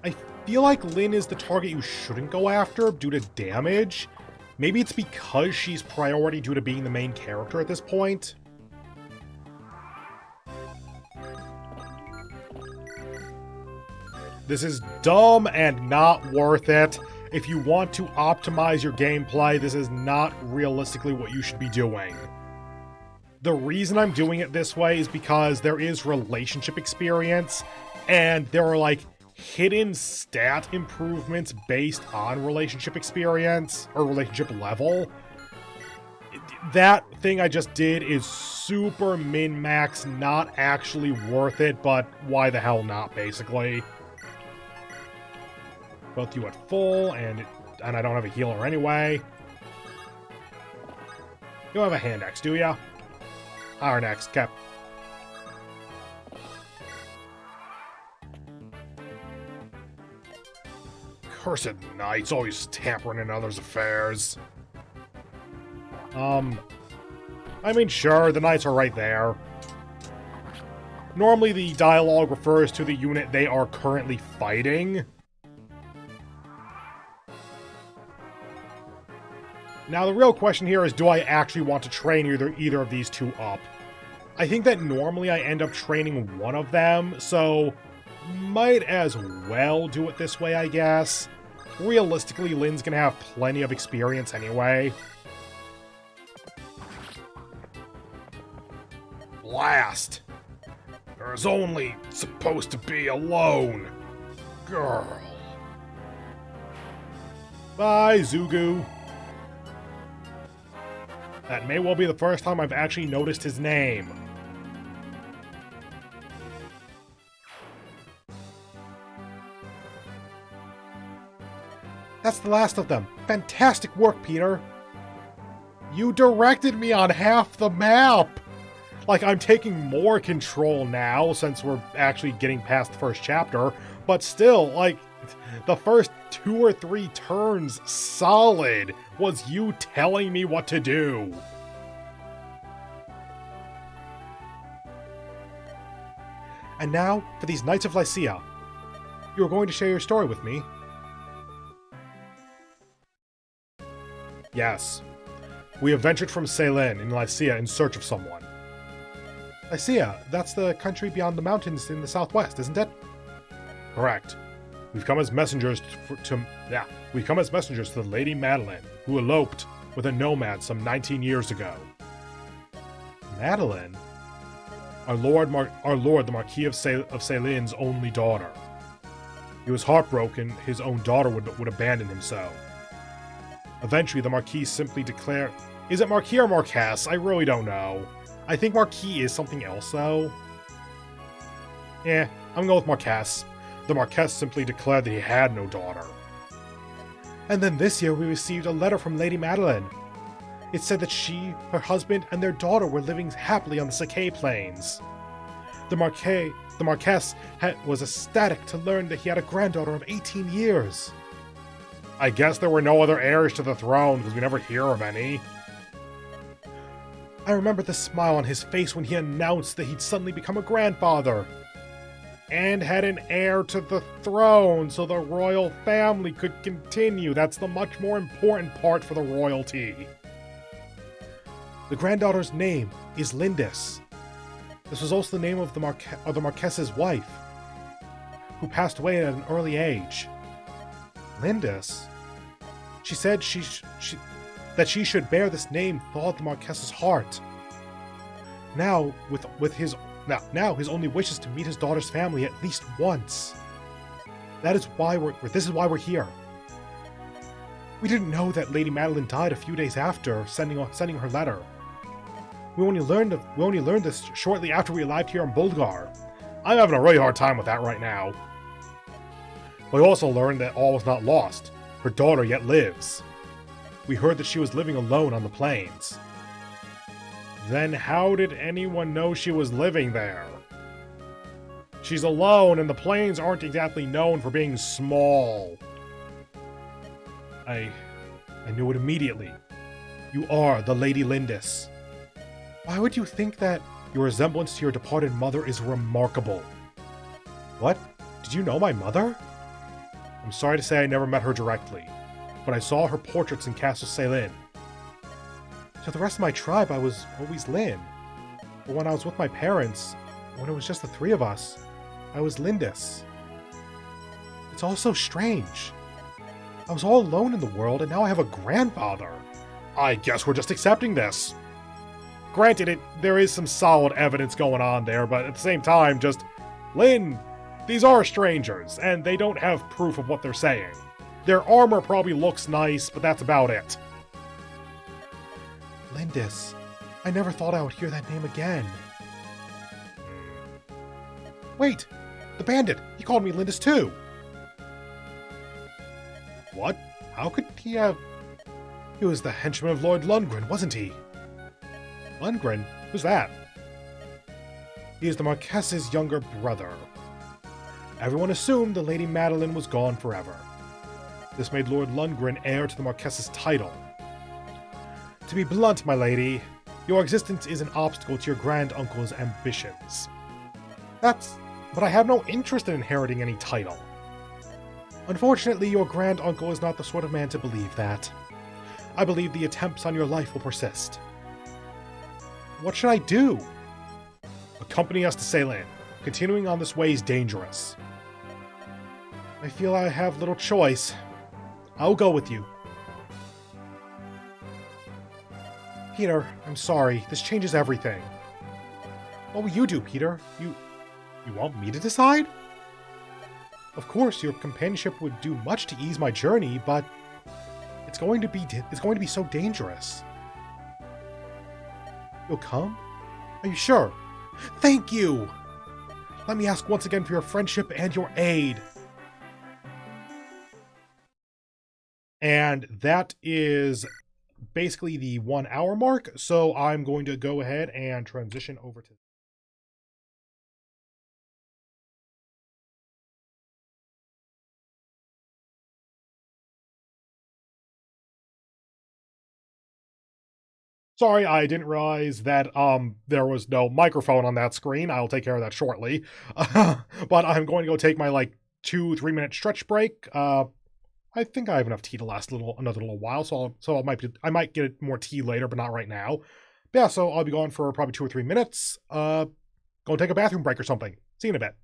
I feel like Lyn is the target you shouldn't go after due to damage. Maybe it's because she's priority due to being the main character at this point. This is dumb and not worth it. If you want to optimize your gameplay, this is not realistically what you should be doing. The reason I'm doing it this way is because there is relationship experience, and there are, like, hidden stat improvements based on relationship experience, or relationship level. That thing I just did is super min-max, not actually worth it, but why the hell not, basically. Both you at full, and I don't have a healer anyway. You don't have a hand axe, do ya? Iron axe, cap. Cursed knights, always tampering in others' affairs. I mean, sure, the knights are right there. Normally the dialogue refers to the unit they are currently fighting. Now, the real question here is, do I actually want to train either of these two up? I think that normally I end up training one of them, so might as well do it this way, I guess. Realistically, Lyn's gonna have plenty of experience anyway. Blast! There's only supposed to be a lone girl. Bye, Zugu. That may well be the first time I've actually noticed his name. That's the last of them. Fantastic work, Peter. You directed me on half the map! Like, I'm taking more control now, since we're actually getting past the first chapter, but still, like, the first 2 or 3 turns solid was you telling me what to do. And now, for these Knights of Lycia. You are going to share your story with me. Yes. We have ventured from Ceylon in Lycia in search of someone. Lycia, that's the country beyond the mountains in the southwest, isn't it? Correct. We've come as messengers to the Lady Madeline, who eloped with a nomad some 19 years ago. Madeline? Our lord, the Marquis of Ceylin's only daughter. He was heartbroken his own daughter would abandon him so. Eventually, the Marquis simply declared... Is it Marquis or Marquess? I really don't know. I think Marquis is something else, though. Yeah, I'm going with Marquess. The Marquess simply declared that he had no daughter. And then this year we received a letter from Lady Madeline. It said that she, her husband, and their daughter were living happily on the Sakai Plains. The Marquess was ecstatic to learn that he had a granddaughter of 18 years. I guess there were no other heirs to the throne, because we never hear of any. I remember the smile on his face when he announced that he'd suddenly become a grandfather. And had an heir to the throne, so the royal family could continue. That's the much more important part for the royalty. The granddaughter's name is Lindis. This was also the name of the Marquess's wife, who passed away at an early age. Lindis? She said that she should bear this name thawed the Marquess's heart. Now, Now, his only wish is to meet his daughter's family at least once. This is why we're here. We didn't know that Lady Madeline died a few days after sending her letter. We only learned this shortly after we arrived here in Bulgar. I'm having a really hard time with that right now. We also learned that all was not lost. Her daughter yet lives. We heard that she was living alone on the plains. Then how did anyone know she was living there? She's alone, and the plains aren't exactly known for being small. I knew it immediately. You are the Lady Lindis. Why would you think that? Your resemblance to your departed mother is remarkable. What? Did you know my mother? I'm sorry to say I never met her directly, but I saw her portraits in Castle Ceylin. To the rest of my tribe, I was always Lyn. But when I was with my parents, when it was just the three of us, I was Lindis. It's all so strange. I was all alone in the world, and now I have a grandfather. I guess we're just accepting this. Granted, there is some solid evidence going on there, but at the same time, just, Lyn, these are strangers, and they don't have proof of what they're saying. Their armor probably looks nice, but that's about it. Lindis. I never thought I would hear that name again. Wait! The bandit! He called me Lindis too! What? How could he have... He was the henchman of Lord Lundgren, wasn't he? Lundgren? Who's that? He is the Marquess's younger brother. Everyone assumed the Lady Madeline was gone forever. This made Lord Lundgren heir to the Marquess's title. To be blunt, my lady, your existence is an obstacle to your grand-uncle's ambitions. But I have no interest in inheriting any title. Unfortunately, your grand-uncle is not the sort of man to believe that. I believe the attempts on your life will persist. What should I do? Accompany us to Ceylin. Continuing on this way is dangerous. I feel I have little choice. I'll go with you. Peter, I'm sorry. This changes everything. What will you do, Peter? You want me to decide? Of course, your companionship would do much to ease my journey, but it's going to be so dangerous. You'll come? Are you sure? Thank you! Let me ask once again for your friendship and your aid. And that is basically the 1 hour mark, so I'm going to go ahead and transition over to... Sorry, I didn't realize that there was no microphone on that screen. I'll take care of that shortly. But I'm going to go take my 2-3 minute stretch break. I think I have enough tea to last another little while, so I might get more tea later, but not right now. But yeah, so I'll be gone for probably 2 or 3 minutes. Go take a bathroom break or something. See you in a bit.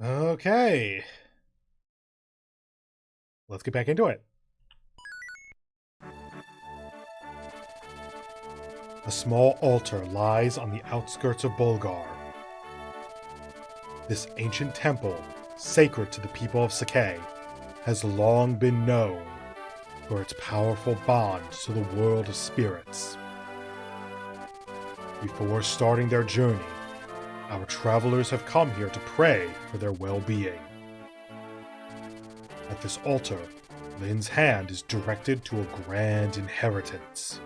Okay. Let's get back into it. A small altar lies on the outskirts of Bulgar. This ancient temple, sacred to the people of Sakai, has long been known for its powerful bond to the world of spirits. Before starting their journey, our travelers have come here to pray for their well-being. At this altar, Lin's hand is directed to a grand inheritance.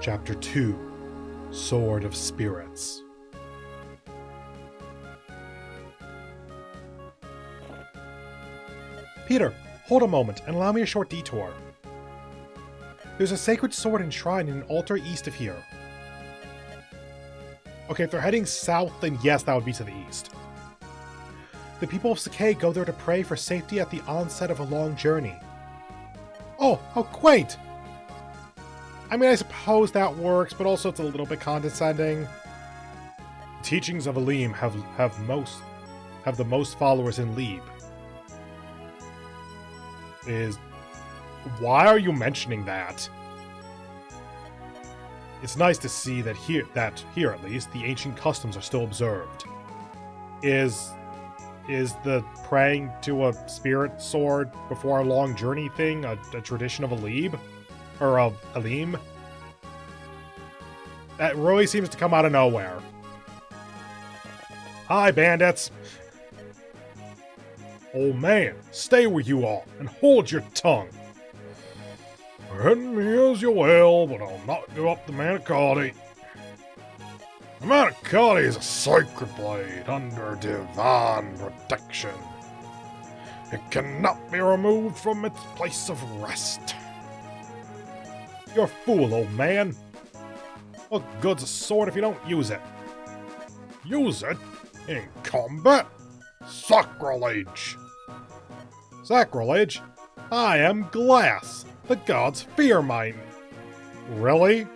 Chapter 2: Sword of Spirits. Peter, hold a moment and allow me a short detour. There's a sacred sword enshrined in an altar east of here. Okay, if they're heading south, then yes, that would be to the east. The people of Sakai go there to pray for safety at the onset of a long journey. Oh, how quaint! I mean, I suppose that works, but also it's a little bit condescending. The teachings of Aleem have the most followers in Lieb. Why are you mentioning that? It's nice to see that here at least, the ancient customs are still observed. Is the praying to a spirit sword before a long journey thing a tradition of Aleem? Or of Aleem? That really seems to come out of nowhere. Hi, bandits! Old man, stay where you are, and hold your tongue. Hit me as you will, but I'll not give up the Manicotti. The Manicotti is a sacred blade under divine protection. It cannot be removed from its place of rest. You're a fool, old man. What good's a sword if you don't use it? Use it? In combat? Sacrilege! Sacrilege? I am glass. The gods fear mine. Really?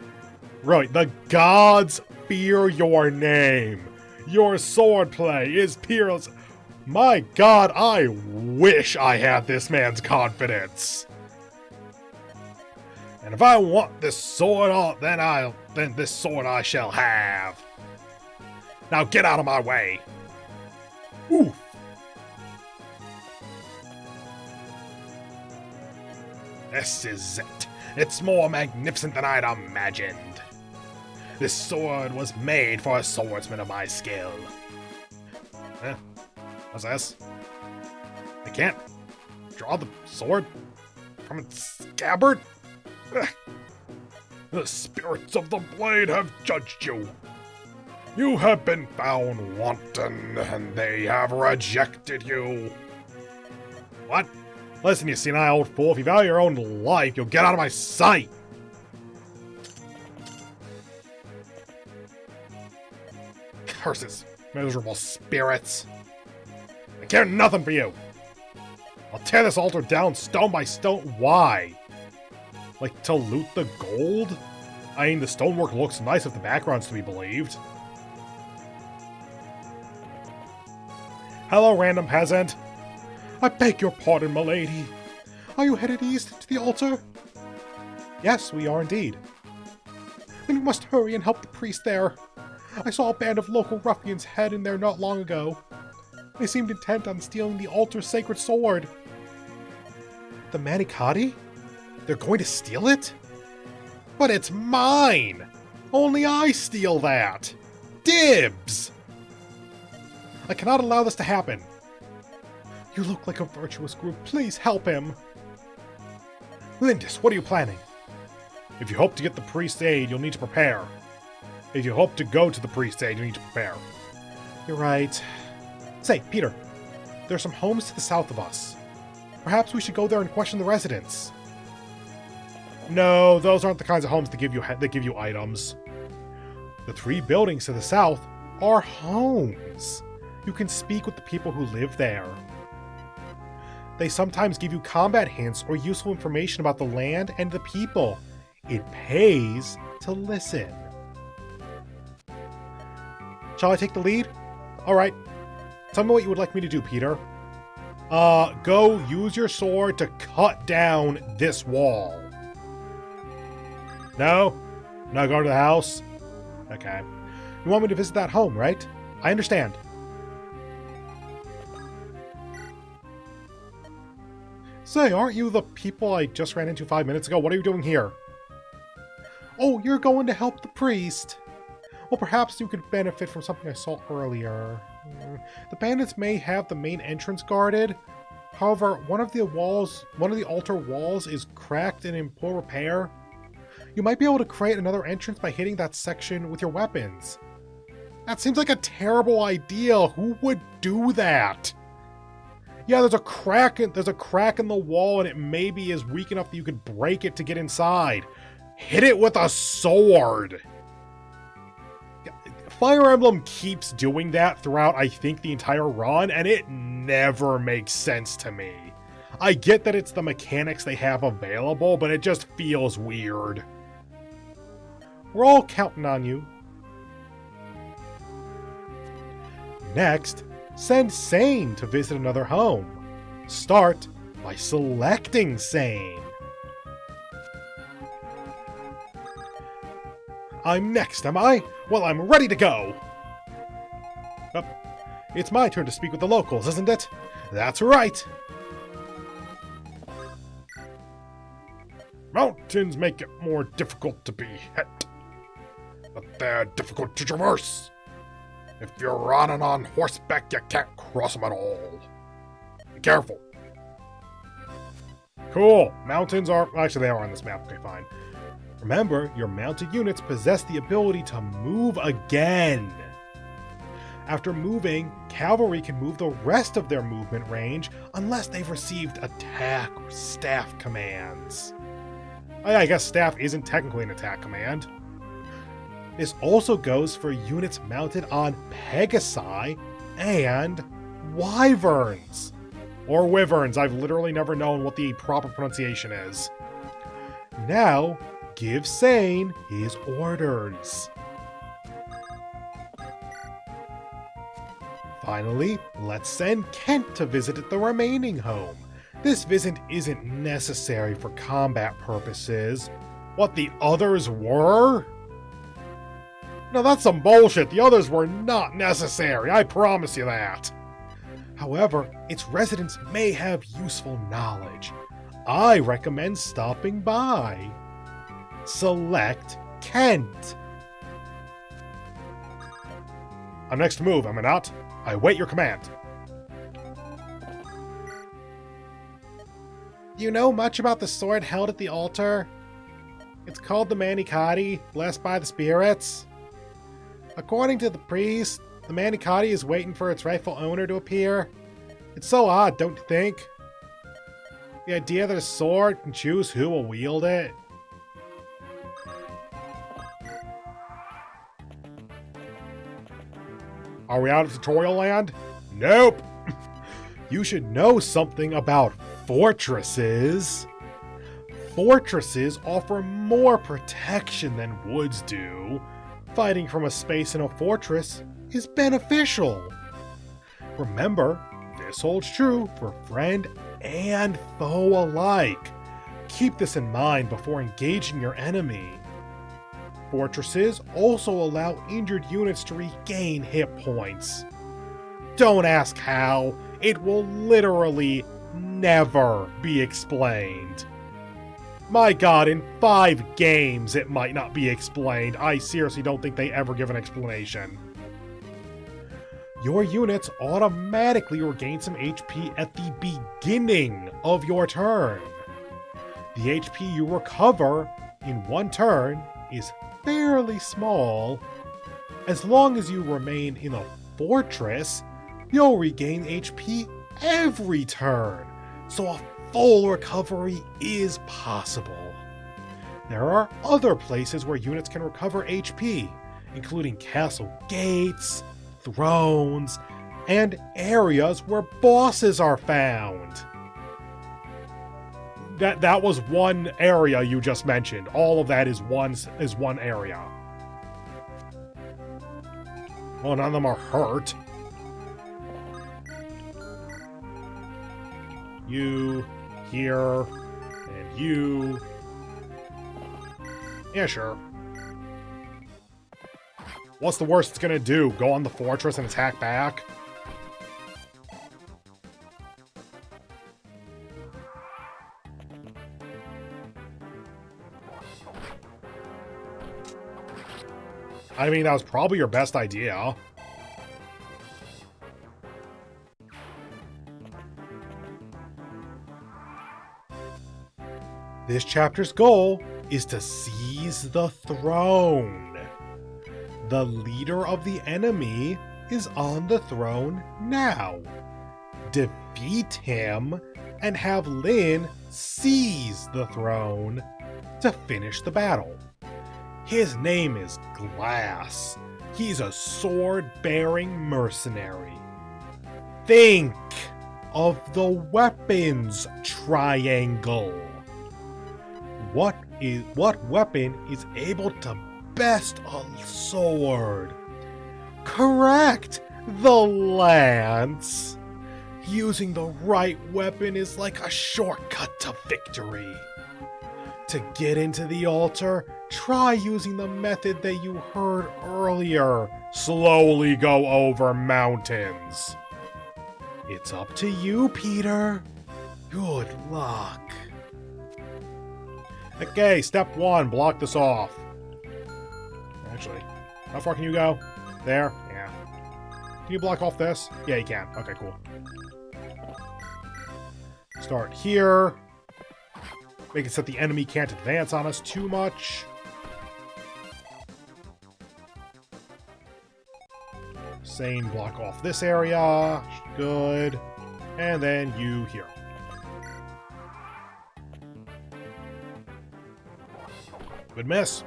Really, the gods fear your name. Your swordplay is peerless. My god, I wish I had this man's confidence. And if I want this sword, then this sword I shall have. Now get out of my way. Oof. This is it. It's more magnificent than I'd imagined. This sword was made for a swordsman of my skill. What's this? I can't draw the sword from its scabbard? The spirits of the blade have judged you. You have been found wanton, and they have rejected you. What? Listen, you senile old fool, if you value your own life, you'll get out of my sight! Curses, miserable spirits. I care nothing for you. I'll tear this altar down stone by stone. Why? Like, to loot the gold? I mean, the stonework looks nice if the background's to be believed. Hello, random peasant. I beg your pardon, milady. Are you headed east to the altar? Yes, we are indeed. Then we must hurry and help the priest there. I saw a band of local ruffians head in there not long ago. They seemed intent on stealing the altar's sacred sword. The Manicotti? They're going to steal it? But it's mine! Only I steal that! Dibs! I cannot allow this to happen. You look like a virtuous group. Please help him. Lindis, what are you planning? If you hope to get the priest's aid, you'll need to prepare. If you hope to go to the priest's aid, you need to prepare. You're right. Say, Peter, there's some homes to the south of us. Perhaps we should go there and question the residents. No, those aren't the kinds of homes that give you items. The 3 buildings to the south are homes. You can speak with the people who live there. They sometimes give you combat hints or useful information about the land and the people. It pays to listen. Shall I take the lead? Alright. Tell me what you would like me to do, Peter. Go use your sword to cut down this wall. No? No, go to the house? Okay. You want me to visit that home, right? I understand. Say, aren't you the people I just ran into 5 minutes ago? What are you doing here? Oh, you're going to help the priest. Well, perhaps you could benefit from something I saw earlier. The bandits may have the main entrance guarded. However, one of the altar walls is cracked and in poor repair. You might be able to create another entrance by hitting that section with your weapons. That seems like a terrible idea. Who would do that? Yeah, there's a crack in the wall and it maybe is weak enough that you could break it to get inside. Hit it with a sword. Fire Emblem keeps doing that throughout, I think, the entire run, and it never makes sense to me. I get that it's the mechanics they have available, but it just feels weird. We're all counting on you. Next, send Sane to visit another home. Start by selecting Sane. I'm next, am I? Well, I'm ready to go! Oh, it's my turn to speak with the locals, isn't it? That's right! Mountains make it more difficult to be hit, but they're difficult to traverse. If you're running on horseback, you can't cross them at all. Be careful. Cool. Mountains are... Actually, they are on this map. Okay, fine. Remember, your mounted units possess the ability to move again. After moving, cavalry can move the rest of their movement range unless they've received attack or staff commands. Oh, yeah, I guess staff isn't technically an attack command. This also goes for units mounted on Pegasi and Wyverns. Or Wyverns, I've literally never known what the proper pronunciation is. Now, give Sane his orders. Finally, let's send Kent to visit the remaining home. This visit isn't necessary for combat purposes. What the others were? No, that's some bullshit. The others were not necessary, I promise you that. However, its residents may have useful knowledge. I recommend stopping by. Select Kent. I'm next to move, am I not? I wait your command. You know much about the sword held at the altar? It's called the Manikati, blessed by the spirits. According to the priest, the Manikati is waiting for its rightful owner to appear. It's so odd, don't you think? The idea that a sword can choose who will wield it. Are we out of tutorial land? Nope! You should know something about fortresses. Fortresses offer more protection than woods do. Fighting from a space in a fortress is beneficial. Remember, this holds true for friend and foe alike. Keep this in mind before engaging your enemy. Fortresses also allow injured units to regain hit points. Don't ask how, it will literally never be explained. My god, in 5 games it might not be explained. I seriously don't think they ever give an explanation. Your units automatically regain some HP at the beginning of your turn. The HP you recover in one turn is fairly small. As long as you remain in a fortress, you'll regain HP every turn, so a full recovery is possible. There are other places where units can recover HP, including castle gates, thrones, and areas where bosses are found. That was one area you just mentioned. All of that is one area. Well, none of them are hurt. You, here, and you. Yeah, sure. What's the worst it's gonna do? Go on the fortress and attack back? I mean, that was probably your best idea. This chapter's goal is to seize the throne. The leader of the enemy is on the throne now. Defeat him and have Lyn seize the throne to finish the battle. His name is Glass. He's a sword-bearing mercenary. Think of the weapons triangle. What weapon is able to best a sword? Correct! The lance! Using the right weapon is like a shortcut to victory. To get into the altar, try using the method that you heard earlier. Slowly go over mountains. It's up to you, Peter. Good luck. Okay, step 1, block this off. Actually, how far can you go? There? Yeah. Can you block off this? Yeah, you can. Okay, cool. Start here. Make it so that the enemy can't advance on us too much. Sane, block off this area. Good. And then you here. Good miss.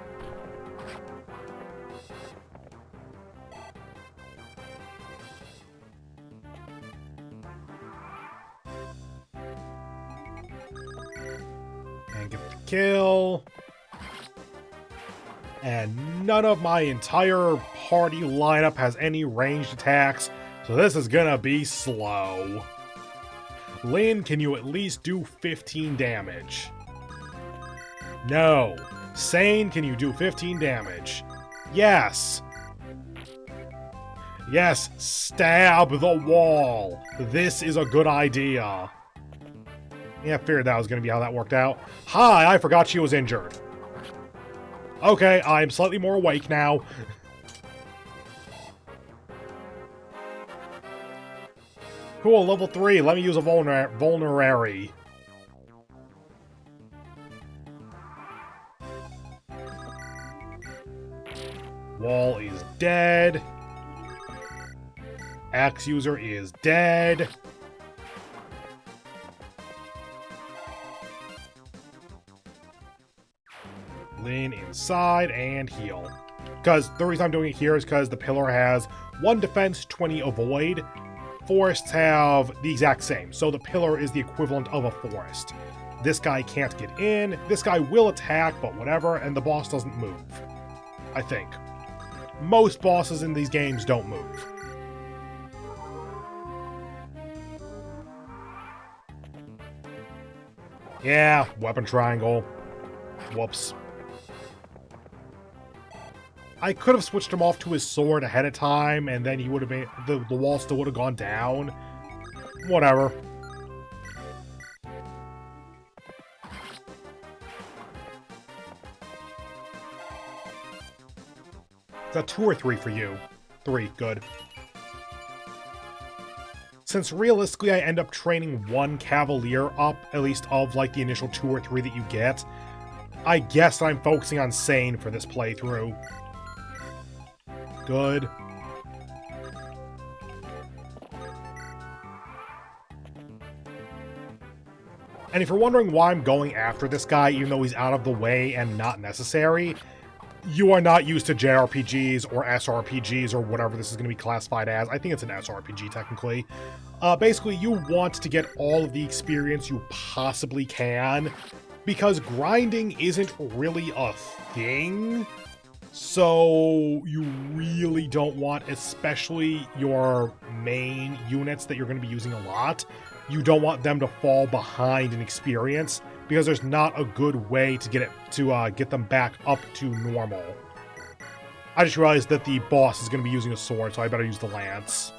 And get the kill. And none of my entire party lineup has any ranged attacks, so this is gonna be slow. Lyn, can you at least do 15 damage? No. Sane, can you do 15 damage? Yes. Yes, stab the wall. This is a good idea. Yeah, I figured that was going to be how that worked out. Hi, I forgot she was injured. Okay, I'm slightly more awake now. Cool, level 3. Let me use a vulnerary. Wall is dead. Axe user is dead. Lyn inside and heal. Because the reason I'm doing it here is because the pillar has 1 defense, 20 avoid. Forests have the exact same, so the pillar is the equivalent of a forest. This guy can't get in, this guy will attack, but whatever, and the boss doesn't move. I think. Most bosses in these games don't move. Yeah, weapon triangle. Whoops. I could have switched him off to his sword ahead of time, and then he would have been the wall still would have gone down. Whatever. Is that 2 or 3 for you? 3, good. Since realistically I end up training 1 Cavalier up, at least of like the initial 2 or 3 that you get, I guess I'm focusing on Sane for this playthrough. Good. And if you're wondering why I'm going after this guy even though he's out of the way and not necessary, you are not used to JRPGs or SRPGs or whatever this is going to be classified as. I think it's an SRPG technically. Basically, you want to get all of the experience you possibly can because grinding isn't really a thing. So you really don't want, especially your main units that you're going to be using a lot, you don't want them to fall behind in experience because there's not a good way to get them back up to normal. I just realized that the boss is going to be using a sword, so I better use the lance.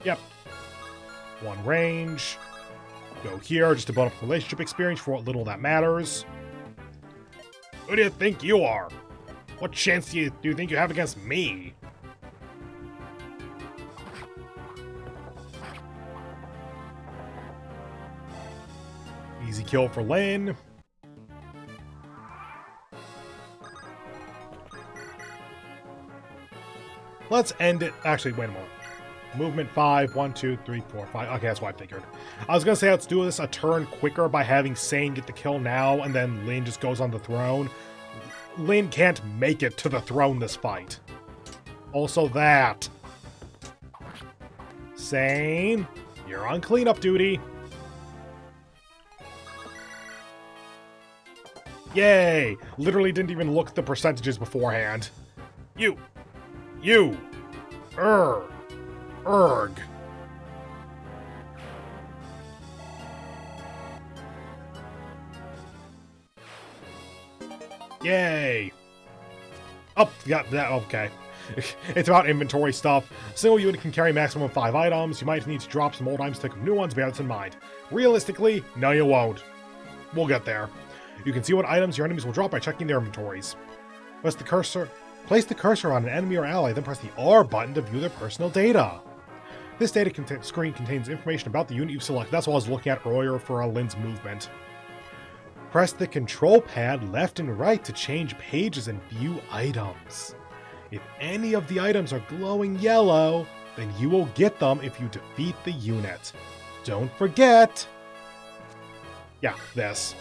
Yep. One range. Go here just to build up relationship experience for what little that matters. Who do you think you are? What chance do you think you have against me? Easy kill for Lynn. Let's end it. Actually, wait a moment. Movement 5, 1, 2, 3, 4, 5. Okay, that's what I figured. I was gonna say let's do this a turn quicker by having Sane get the kill now, and then Lynn just goes on the throne. Lynn can't make it to the throne this fight. Also that. Sane, you're on cleanup duty. Yay! Literally didn't even look at the percentages beforehand. You! Erg. Yay! Oh, yeah, that, okay. It's about inventory stuff. Single unit can carry maximum of 5 items. You might need to drop some old items to pick up new ones, bear this in mind. Realistically, no you won't. We'll get there. You can see what items your enemies will drop by checking their inventories. Place the cursor on an enemy or ally, then press the R button to view their personal data. This data screen contains information about the unit you've selected. That's what I was looking at earlier for Lynn's movement. Press the control pad left and right to change pages and view items. If any of the items are glowing yellow, then you will get them if you defeat the unit. Don't forget! Yeah, this.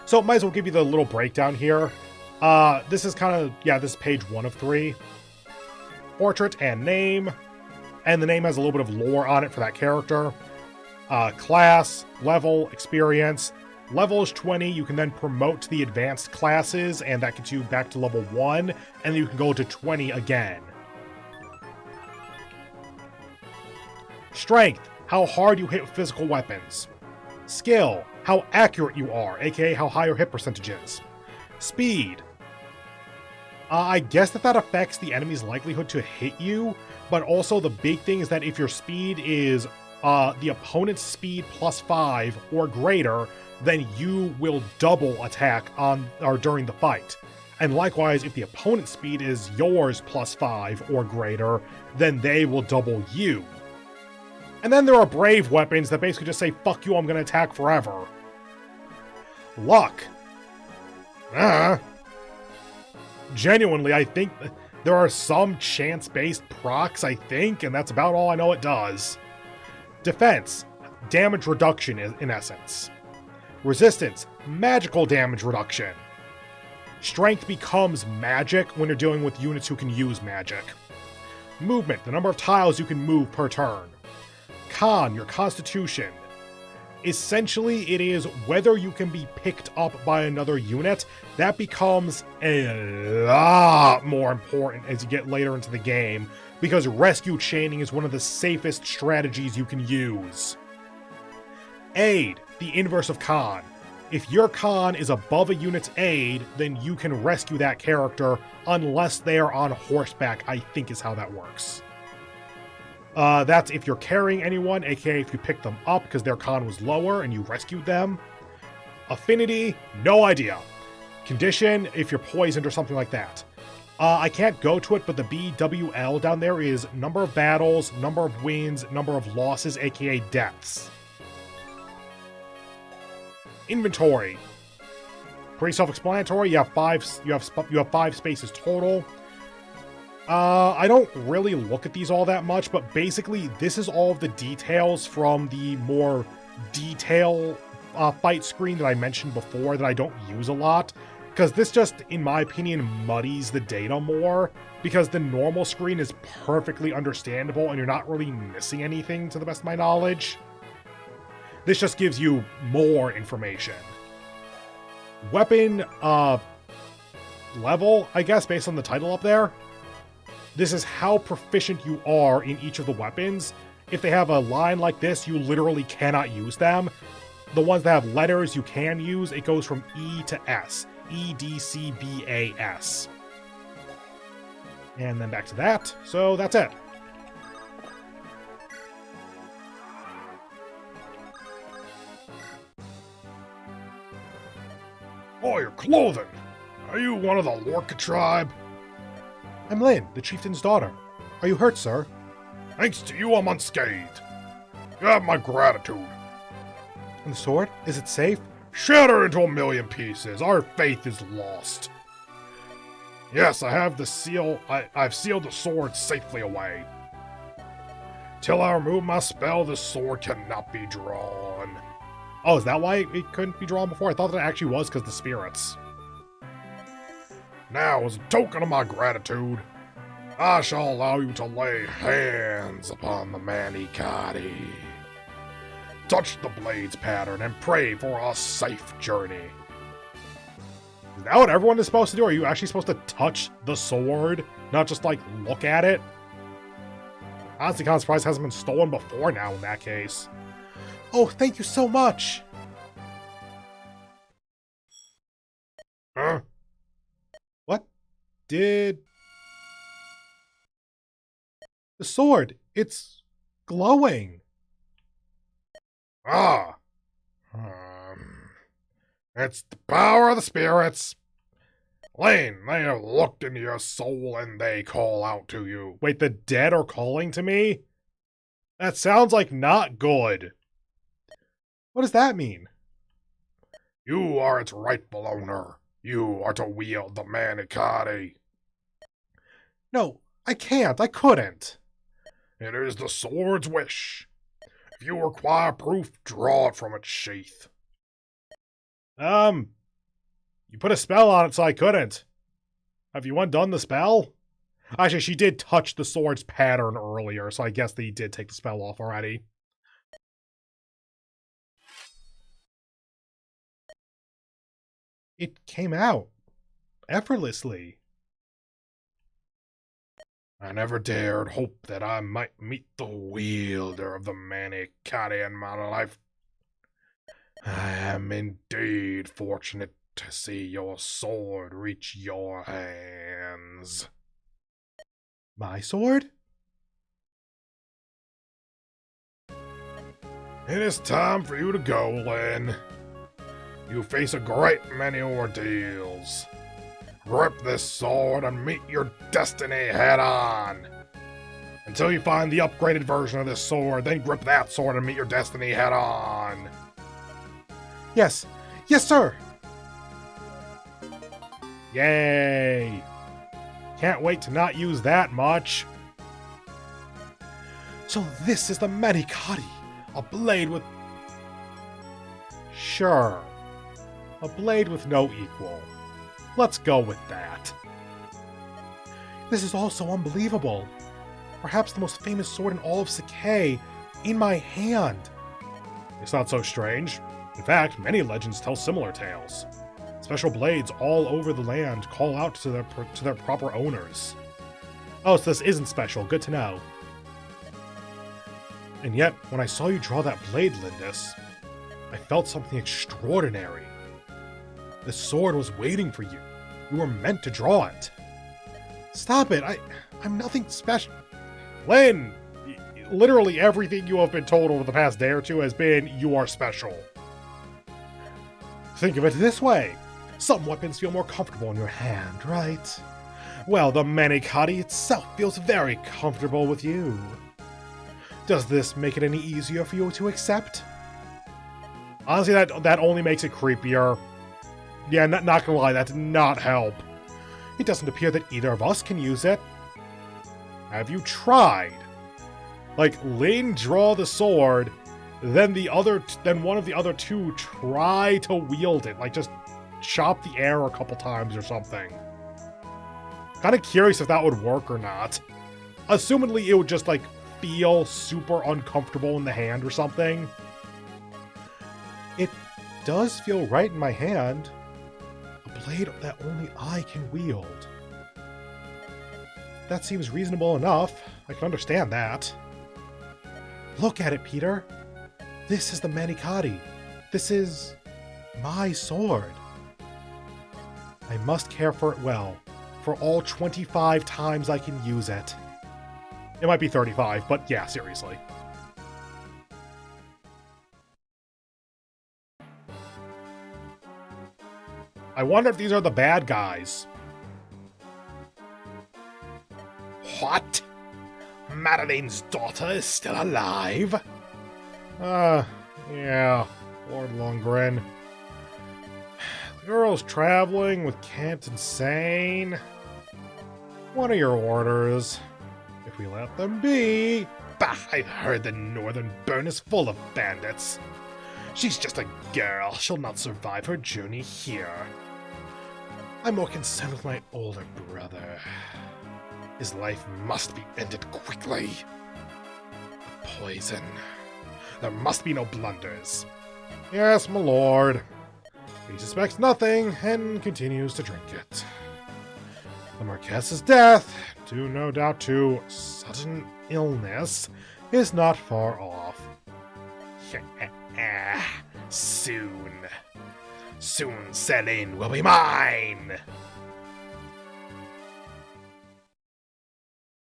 So might as well give you the little breakdown here. This is kind of, yeah, this is page 1 of 3. Portrait and name. And the name has a little bit of lore on it for that character. Class, level, experience. Level is 20, you can then promote to the advanced classes, and that gets you back to level 1, and then you can go to 20 again. Strength, how hard you hit with physical weapons. Skill, how accurate you are, aka how high your hit percentage is. Speed, I guess that affects the enemy's likelihood to hit you, but also the big thing is that if your speed is the opponent's speed plus 5 or greater, then you will double attack on or during the fight. And likewise, if the opponent's speed is yours plus 5 or greater, then they will double you. And then there are brave weapons that basically just say, fuck you, I'm gonna attack forever. Luck. Genuinely, I think there are some chance-based procs, I think, and that's about all I know it does. Defense. Damage reduction, in essence. Resistance, magical damage reduction. Strength becomes magic when you're dealing with units who can use magic. Movement, the number of tiles you can move per turn. Con, your constitution. Essentially, it is whether you can be picked up by another unit. That becomes a lot more important as you get later into the game, because rescue chaining is one of the safest strategies you can use. Aid, the inverse of con. If your con is above a unit's aid, then you can rescue that character unless they are on horseback, I think is how that works. That's if you're carrying anyone, aka if you pick them up because their con was lower and you rescued them. Affinity, no idea. Condition, if you're poisoned or something like that. I can't go to it, but the BWL down there is number of battles, number of wins, number of losses, aka deaths. Inventory. Pretty self-explanatory. You have five spaces total. I don't really look at these all that much, but basically this is all of the details from the more detail fight screen that I mentioned before that I don't use a lot. Because this just, in my opinion, muddies the data more, because the normal screen is perfectly understandable and you're not really missing anything to the best of my knowledge. This just gives you more information. Weapon, level, I guess, based on the title up there. This is how proficient you are in each of the weapons. If they have a line like this, you literally cannot use them. The ones that have letters you can use, it goes from E to S. E, D, C, B, A, S. And then back to that. So that's it. Oh, your clothing! Are you one of the Lorca tribe? I'm Lynn, the chieftain's daughter. Are you hurt, sir? Thanks to you, I'm unscathed. You have my gratitude. And the sword? Is it safe? Shatter into a million pieces. Our faith is lost. Yes, I have the seal. I've sealed the sword safely away. Till I remove my spell, the sword cannot be drawn. Oh, is that why it couldn't be drawn before? I thought that it actually was because of the spirits. Now, as a token of my gratitude, I shall allow you to lay hands upon the Manicati. Touch the blade's pattern and pray for a safe journey. Is that what everyone is supposed to do? Are you actually supposed to touch the sword? Not just, like, look at it? Honestly, kind of surprised it hasn't been stolen before now in that case. Oh, thank you so much! Huh? What? Did... The sword, it's glowing. Ah. It's the power of the spirits. Lane, they have looked into your soul and they call out to you. Wait, the dead are calling to me? That sounds like not good. What does that mean? You are its rightful owner. You are to wield the Manicati. No, I can't. I couldn't. It is the sword's wish. If you require proof, draw it from its sheath. You put a spell on it so I couldn't. Have you undone the spell? Actually, she did touch the sword's pattern earlier, so I guess that he did take the spell off already. It came out. Effortlessly. I never dared hope that I might meet the wielder of the Manicati in my life. I am indeed fortunate to see your sword reach your hands. My sword? It is time for you to go, Lynn. You face a great many ordeals. Grip this sword and meet your destiny head-on. Until you find the upgraded version of this sword, then grip that sword and meet your destiny head-on. Yes. Yes, sir! Yay! Can't wait to not use that much. So this is the Manicati. A blade with... Sure. A blade with no equal. Let's go with that. This is also unbelievable. Perhaps the most famous sword in all of Sakai, in my hand. It's not so strange. In fact, many legends tell similar tales. Special blades all over the land call out to their proper owners. Oh, so this isn't special. Good to know. And yet, when I saw you draw that blade, Lindis, I felt something extraordinary. The sword was waiting for you. You were meant to draw it. Stop it. I'm nothing special. Lynn! Literally everything you have been told over the past day or two has been, you are special. Think of it this way. Some weapons feel more comfortable in your hand, right? Well, the Manicati itself feels very comfortable with you. Does this make it any easier for you to accept? Honestly, that only makes it creepier. Yeah, not gonna lie, that did not help. It doesn't appear that either of us can use it. Have you tried? Like, Lynn draw the sword, then one of the other two try to wield it. Like, just chop the air a couple times or something. Kind of curious if that would work or not. Assumedly, it would just, like, feel super uncomfortable in the hand or something. It does feel right in my hand. A blade that only I can wield. That seems reasonable enough. I can understand that. Look at it, Peter. This is the Manikati. This is my sword. I must care for it well, for all 25 times I can use it. It might be 35, but yeah, seriously. I wonder if these are the bad guys. What? Madeline's daughter is still alive? Yeah, Lord Lundgren. The girl's traveling with Kent and Sane. What are your orders? If we let them be... Bah, I heard the Northern Burn is full of bandits. She's just a girl. She'll not survive her journey here. I'm more concerned with my older brother. His life must be ended quickly. The poison. There must be no blunders. Yes, my lord. He suspects nothing and continues to drink it. The Marquess's death, due no doubt to sudden illness, is not far off. Soon. Soon Selene will be mine!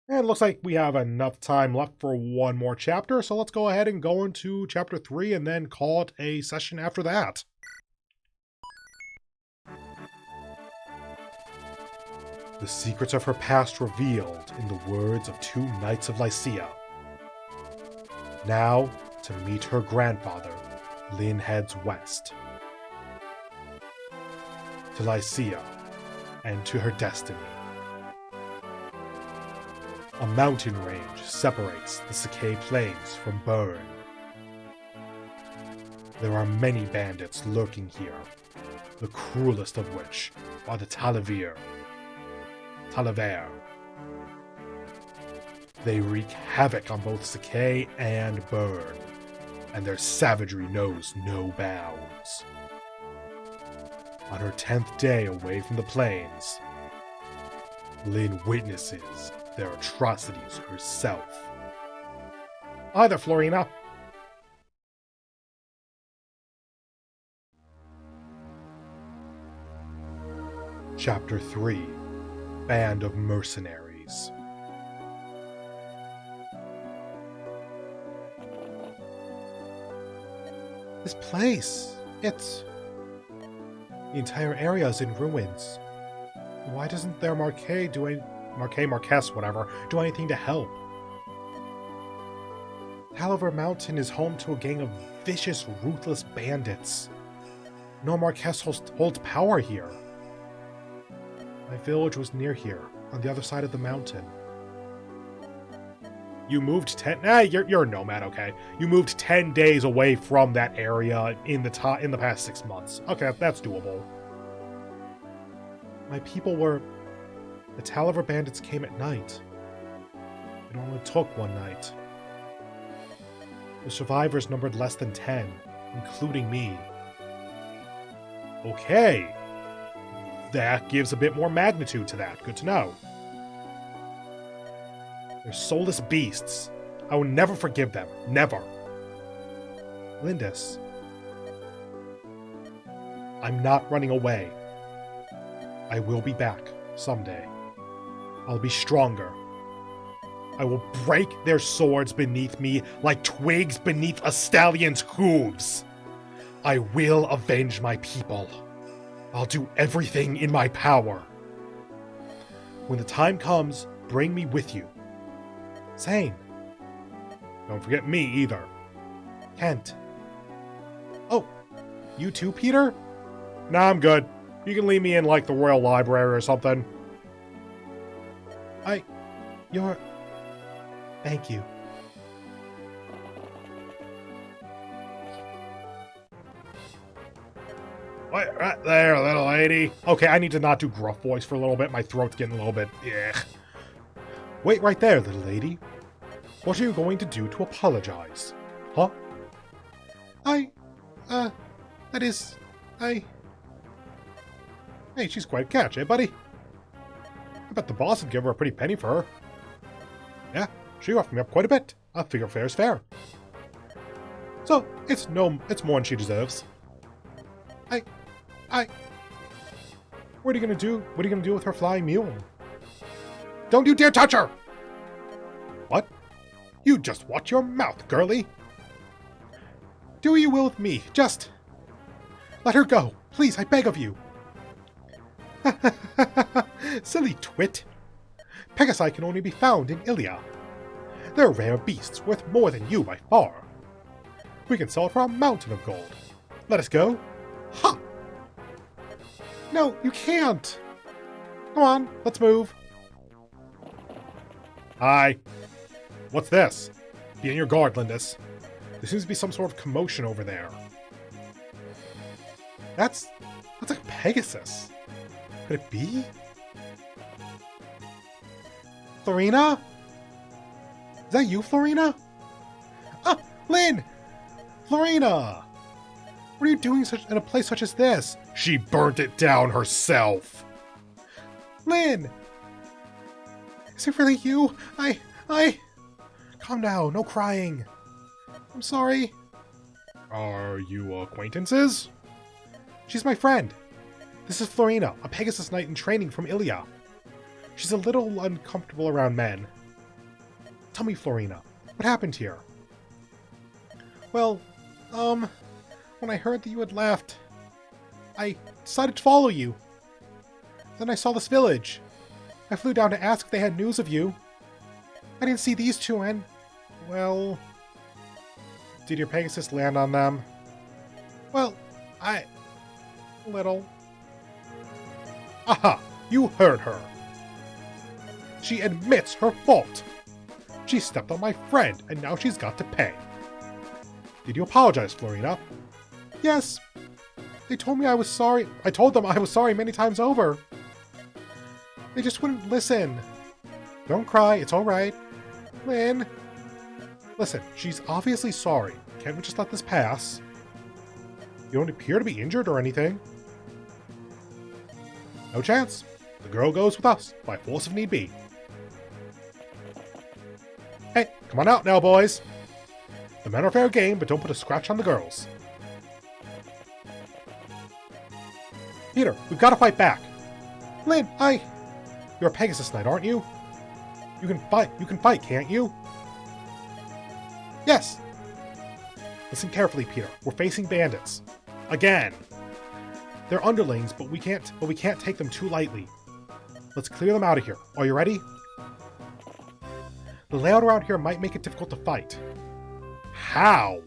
And it looks like we have enough time left for one more chapter, so let's go ahead and go into chapter 3 and then call it a session after that. The secrets of her past revealed in the words of 2 knights of Lycia. Now, to meet her grandfather, Lyn heads west. To Lycia, and to her destiny. A mountain range separates the Sakai Plains from Burn. There are many bandits lurking here, the cruelest of which are the Talaver. They wreak havoc on both Sakai and Burn, and their savagery knows no bounds. On her 10th day away from the plains, Lyn witnesses their atrocities herself. Hi there, Florina. Chapter 3: Band of Mercenaries. This place, the entire area is in ruins. Why doesn't their Marquess, whatever, do anything to help? Talaver Mountain is home to a gang of vicious, ruthless bandits. No Marquess holds power here. My village was near here, on the other side of the mountain. You moved 10... you're a nomad, okay. You moved 10 days away from that area in the past 6 months. Okay, that's doable. My people were... The Talaver bandits came at night. It only took one night. The survivors numbered less than 10, including me. Okay. That gives a bit more magnitude to that. Good to know. They're soulless beasts. I will never forgive them. Never. Lindis. I'm not running away. I will be back someday. I'll be stronger. I will break their swords beneath me like twigs beneath a stallion's hooves. I will avenge my people. I'll do everything in my power. When the time comes, bring me with you. Sane. Don't forget me either. Kent. Oh, you too, Peter? Nah, I'm good. You can leave me in, like, the Royal Library or something. Thank you. Wait, right there, little lady. Okay, I need to not do gruff voice for a little bit. My throat's getting a little bit... yeah. Wait right there, little lady. What are you going to do to apologize? Huh? That is... Hey, she's quite a catch, eh, buddy? I bet the boss would give her a pretty penny for her. Yeah, she offered me up quite a bit. I figure fair is fair. So, it's more than she deserves. What are you gonna do? What are you gonna do with her flying mule? Don't you dare touch her! What? You just watch your mouth, girlie. Do what you will with me. Just let her go. Please, I beg of you. Silly twit. Pegasi can only be found in Ilia. They're rare beasts, worth more than you by far. We can sell it for a mountain of gold. Let us go. Ha! No, you can't. Come on, let's move. Hi. What's this? Be on your guard, Lindis. There seems to be some sort of commotion over there. That's like a Pegasus. Could it be? Florina? Is that you, Florina? Ah, Lynn! Florina! What are you doing in a place such as this? She burnt it down herself. Lynn! Is it really you? Calm down, no crying. I'm sorry. Are you acquaintances? She's my friend. This is Florina, a Pegasus Knight in training from Ilia. She's a little uncomfortable around men. Tell me, Florina, what happened here? Well, when I heard that you had left, I decided to follow you. Then I saw this village. I flew down to ask if they had news of you. I didn't see these two and, well... Did your Pegasus land on them? Well, little. Aha! You heard her! She admits her fault! She stepped on my friend, and now she's got to pay. Did you apologize, Florina? Yes. They told me I was sorry. I told them I was sorry many times over. They just wouldn't listen. Don't cry, it's alright. Lynn. Listen, she's obviously sorry. Can't we just let this pass? You don't appear to be injured or anything. No chance. The girl goes with us, by force if need be. Hey, come on out now, boys. The men are fair game, but don't put a scratch on the girls. Peter, we've got to fight back. Lynn, You're a Pegasus Knight, aren't you? You can fight, can't you? Yes. Listen carefully, Peter. We're facing bandits. Again. They're underlings, but we can't take them too lightly. Let's clear them out of here. Are you ready? The layout around here might make it difficult to fight. How?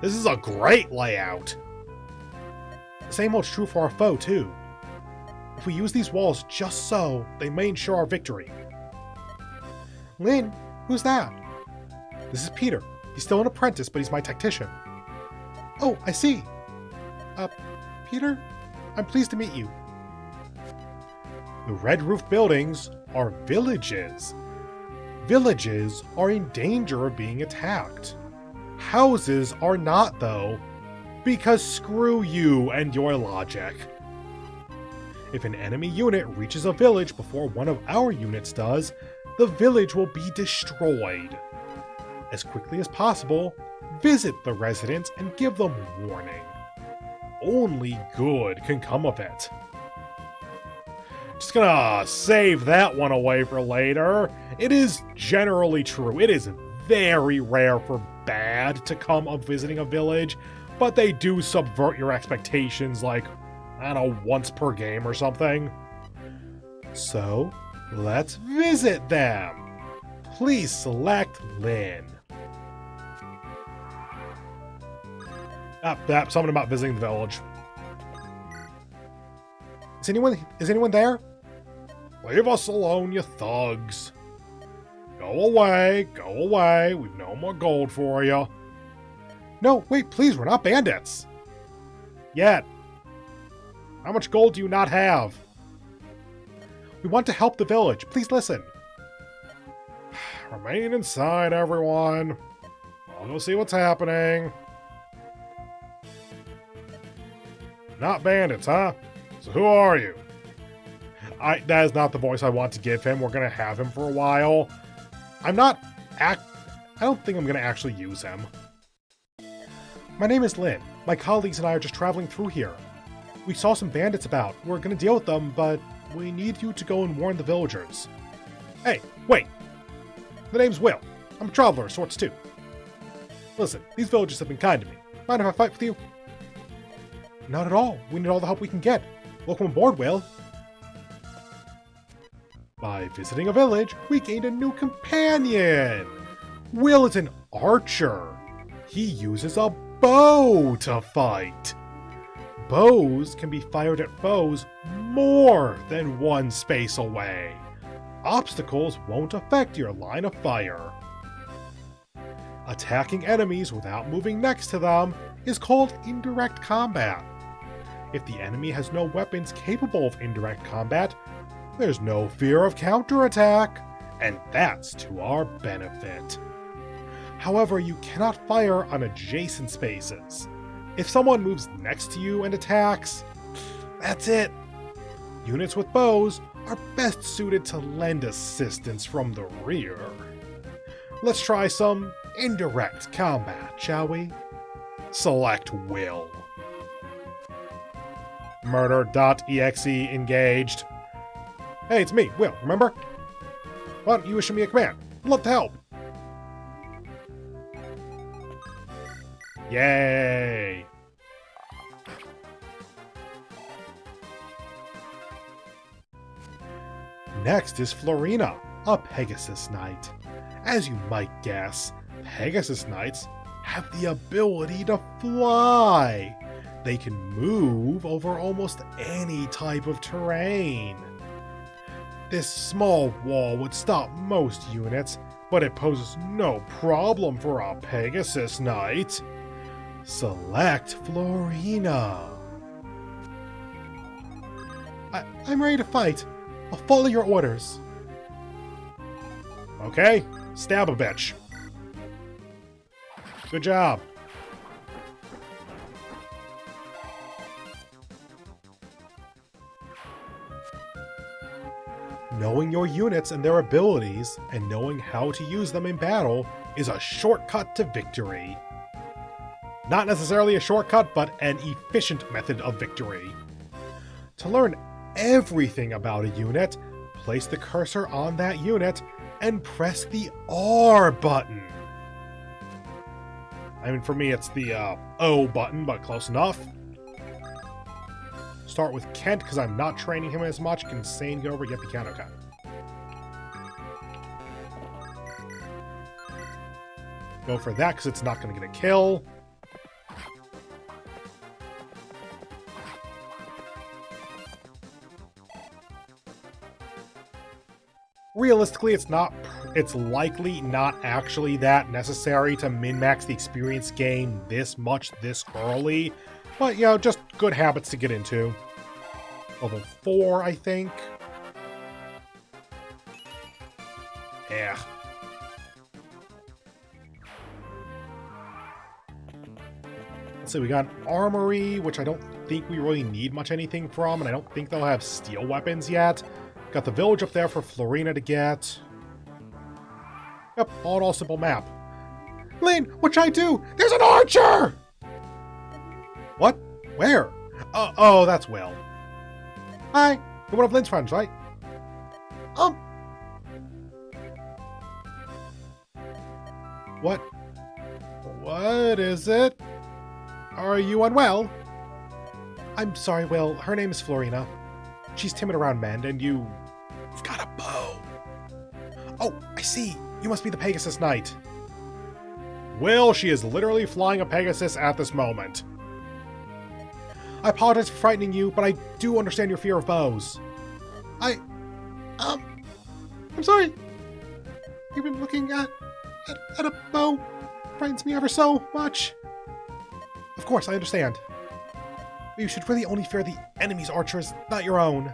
This is a great layout. The same holds true for our foe, too. If we use these walls just so, they may ensure our victory. Lynn, who's that? This is Peter. He's still an apprentice, but he's my tactician. Oh, I see. Peter? I'm pleased to meet you. The red-roofed buildings are villages. Villages are in danger of being attacked. Houses are not, though, because screw you and your logic. If an enemy unit reaches a village before one of our units does, the village will be destroyed. As quickly as possible, visit the residents and give them warning. Only good can come of it. Just gonna save that one away for later. It is generally true. It is very rare for bad to come of visiting a village, but they do subvert your expectations like, I don't know, once per game or something. So, let's visit them. Please select Lynn. Something about visiting the village. Is anyone there? Leave us alone, you thugs. Go away, we've no more gold for you. No, wait, please, we're not bandits. Yet. How much gold do you not have? We want to help the village. Please listen. Remain inside, everyone. I'll go see what's happening. Not bandits, huh? So who are you? That is not the voice I want to give him. We're going to have him for a while. I don't think I'm going to actually use him. My name is Lynn. My colleagues and I are just traveling through here. We saw some bandits about. We're going to deal with them, but we need you to go and warn the villagers. Hey, wait. The name's Will. I'm a traveler of sorts too. Listen, these villagers have been kind to me. Mind if I fight with you? Not at all. We need all the help we can get. Welcome aboard, Will. By visiting a village, we gained a new companion. Will is an archer. He uses a bow to fight. Bows can be fired at foes more than one space away. Obstacles won't affect your line of fire. Attacking enemies without moving next to them is called indirect combat. If the enemy has no weapons capable of indirect combat, there's no fear of counterattack, and that's to our benefit. However, you cannot fire on adjacent spaces. If someone moves next to you and attacks, that's it. Units with bows are best suited to lend assistance from the rear. Let's try some indirect combat, shall we? Select Will. Murder.exe engaged. Hey, it's me, Will, remember? Why don't you issue me a command? I'd love to help. Yay! Next is Florina, a Pegasus Knight. As you might guess, Pegasus Knights have the ability to fly. They can move over almost any type of terrain. This small wall would stop most units, but it poses no problem for a Pegasus Knight. Select Florina. I'm ready to fight. I'll follow your orders. Okay, stab a bitch. Good job. Knowing your units and their abilities, and knowing how to use them in battle, is a shortcut to victory. Not necessarily a shortcut, but an efficient method of victory. To learn everything about a unit, place the cursor on that unit and press the R button. I mean, for me it's the O button, but close enough. Start with Kent, because I'm not training him as much. Can Sane go over and get the counter cut? Go for that, because it's not going to get a kill. Realistically, it's likely not actually that necessary to min-max the experience gain this much this early. But, you know, just good habits to get into. Level 4, I think. Yeah. Let's see, we got an armory, which I don't think we really need much anything from, and I don't think they'll have steel weapons yet. Got the village up there for Florina to get. Yep, all in all simple map. Lynn, what should I do? There's an archer! What? Where? Oh, that's Will. Hi, you're one of Lynn's friends, right? What? What is it? Are you unwell? I'm sorry, Will. Her name is Florina. She's timid around men, and you've got a bow. Oh, I see. You must be the Pegasus Knight. Will, she is literally flying a Pegasus at this moment. I apologize for frightening you, but I do understand your fear of bows. I'm sorry. You've been looking at a bow. Frightens me ever so much. Of course, I understand. But you should really only fear the enemy's archers, not your own.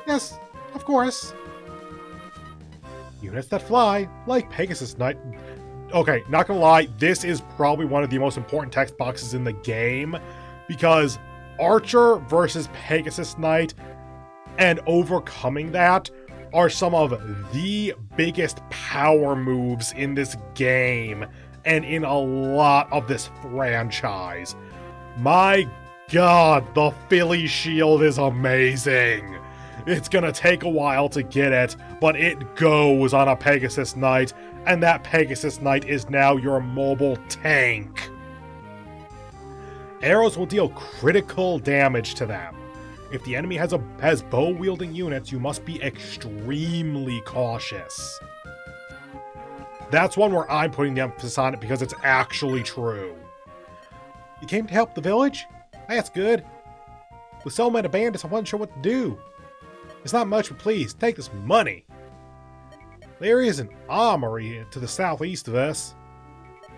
Yes, of course. Units that fly, like Pegasus Knight. Okay, not gonna lie, this is probably one of the most important text boxes in the game, because Archer versus Pegasus Knight and overcoming that are some of the biggest power moves in this game and in a lot of this franchise. My god, the Philly Shield is amazing. It's gonna take a while to get it, but it goes on a Pegasus Knight, and that Pegasus Knight is now your mobile tank. Arrows will deal critical damage to them. If the enemy has bow-wielding units, you must be extremely cautious. That's one where I'm putting the emphasis on it because it's actually true. You came to help the village? That's good. With so many bandits, I wasn't sure what to do. It's not much, but please, take this money. There is an armory to the southeast of us.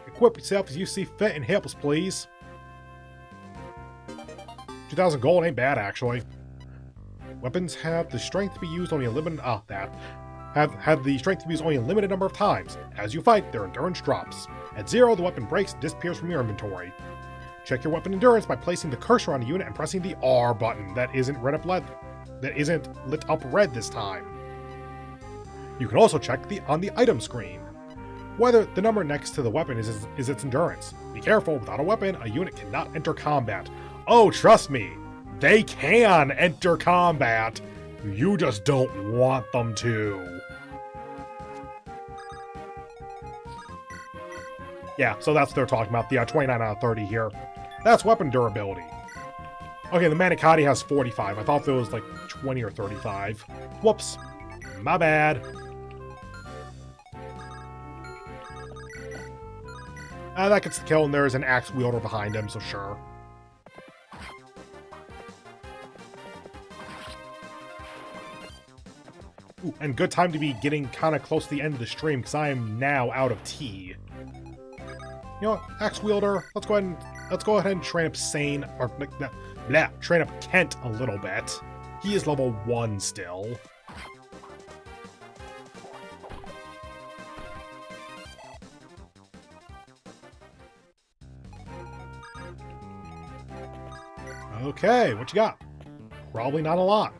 Equip yourself as you see fit and help us, please. 2,000 gold ain't bad, actually. Weapons have the strength to be used only a limited... have the strength to be used only a limited number of times. As you fight, their endurance drops. At 0, the weapon breaks and disappears from your inventory. Check your weapon endurance by placing the cursor on a unit and pressing the R button that isn't lit up red this time. You can also check on the item screen whether the number next to the weapon is its endurance. Be careful, without a weapon, a unit cannot enter combat. Oh, trust me, they can enter combat. You just don't want them to. Yeah, so that's what they're talking about, the 29 out of 30 here. That's weapon durability. Okay, the Manicotti has 45. I thought there was like 20 or 35. Whoops. My bad. That gets the kill, and there's an axe wielder behind him, so sure. Ooh, and good time to be getting kind of close to the end of the stream, because I am now out of tea. You know what, axe wielder, let's go ahead and train up Sane, or train up Kent a little bit. He is level 1 still. Okay, what you got? Probably not a lot.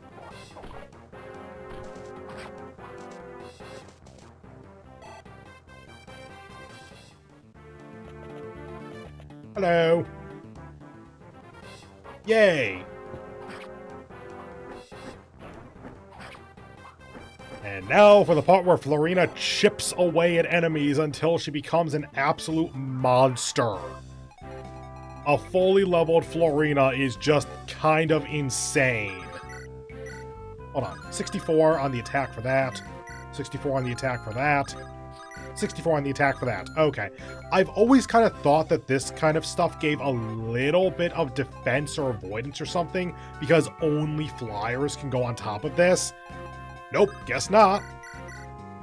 Hello. Yay. And now for the part where Florina chips away at enemies until she becomes an absolute monster. A fully leveled Florina is just kind of insane. Hold on. 64 on the attack for that. 64 on the attack for that. 64 on the attack for that. Okay. I've always kind of thought that this kind of stuff gave a little bit of defense or avoidance or something, because only flyers can go on top of this. Nope, guess not.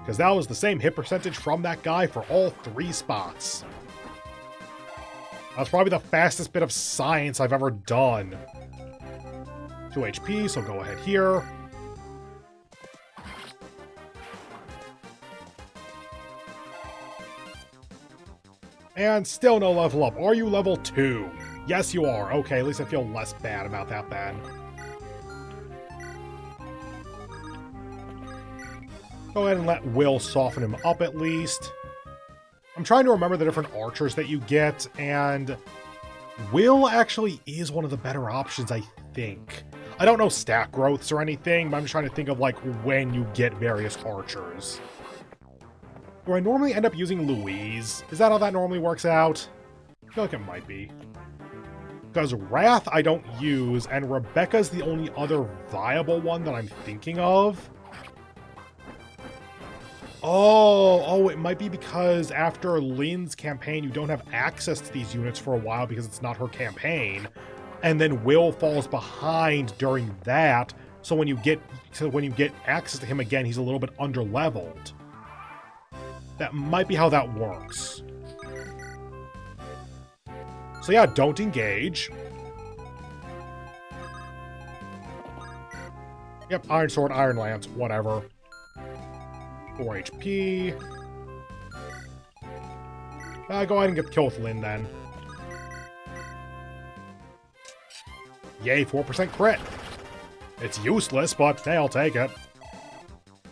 Because that was the same hit percentage from that guy for all 3 spots. That's probably the fastest bit of science I've ever done. 2 HP, so go ahead here. And still no level up. Are you level 2? Yes, you are. Okay, at least I feel less bad about that then. Go ahead and let Will soften him up at least. I'm trying to remember the different archers that you get, and Will actually is one of the better options, I think. I don't know stat growths or anything, but I'm just trying to think of like when you get various archers. Do I normally end up using Louise? Is that how that normally works out? I feel like it might be. Because Wrath I don't use, and Rebecca's the only other viable one that I'm thinking of. Oh, it might be because after Lynn's campaign, you don't have access to these units for a while because it's not her campaign. And then Will falls behind during that, so when you get access to him again, he's a little bit underleveled. That might be how that works. So yeah, don't engage. Yep, Iron Sword, Iron Lance, whatever. 4 HP. Go ahead and get the kill with Lyn then. Yay, 4% crit. It's useless, but hey, I'll take it.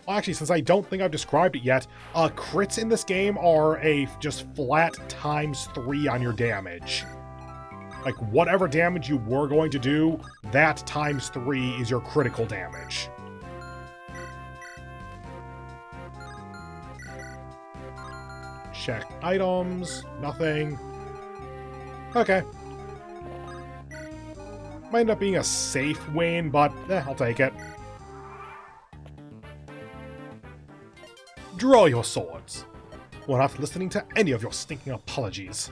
Well, actually, since I don't think I've described it yet, crits in this game are a just flat ×3 on your damage. Like, whatever damage you were going to do, that ×3 is your critical damage. Check items. Nothing. Okay. Might end up being a safe win, but I'll take it. Draw your swords. We're not listening to any of your stinking apologies.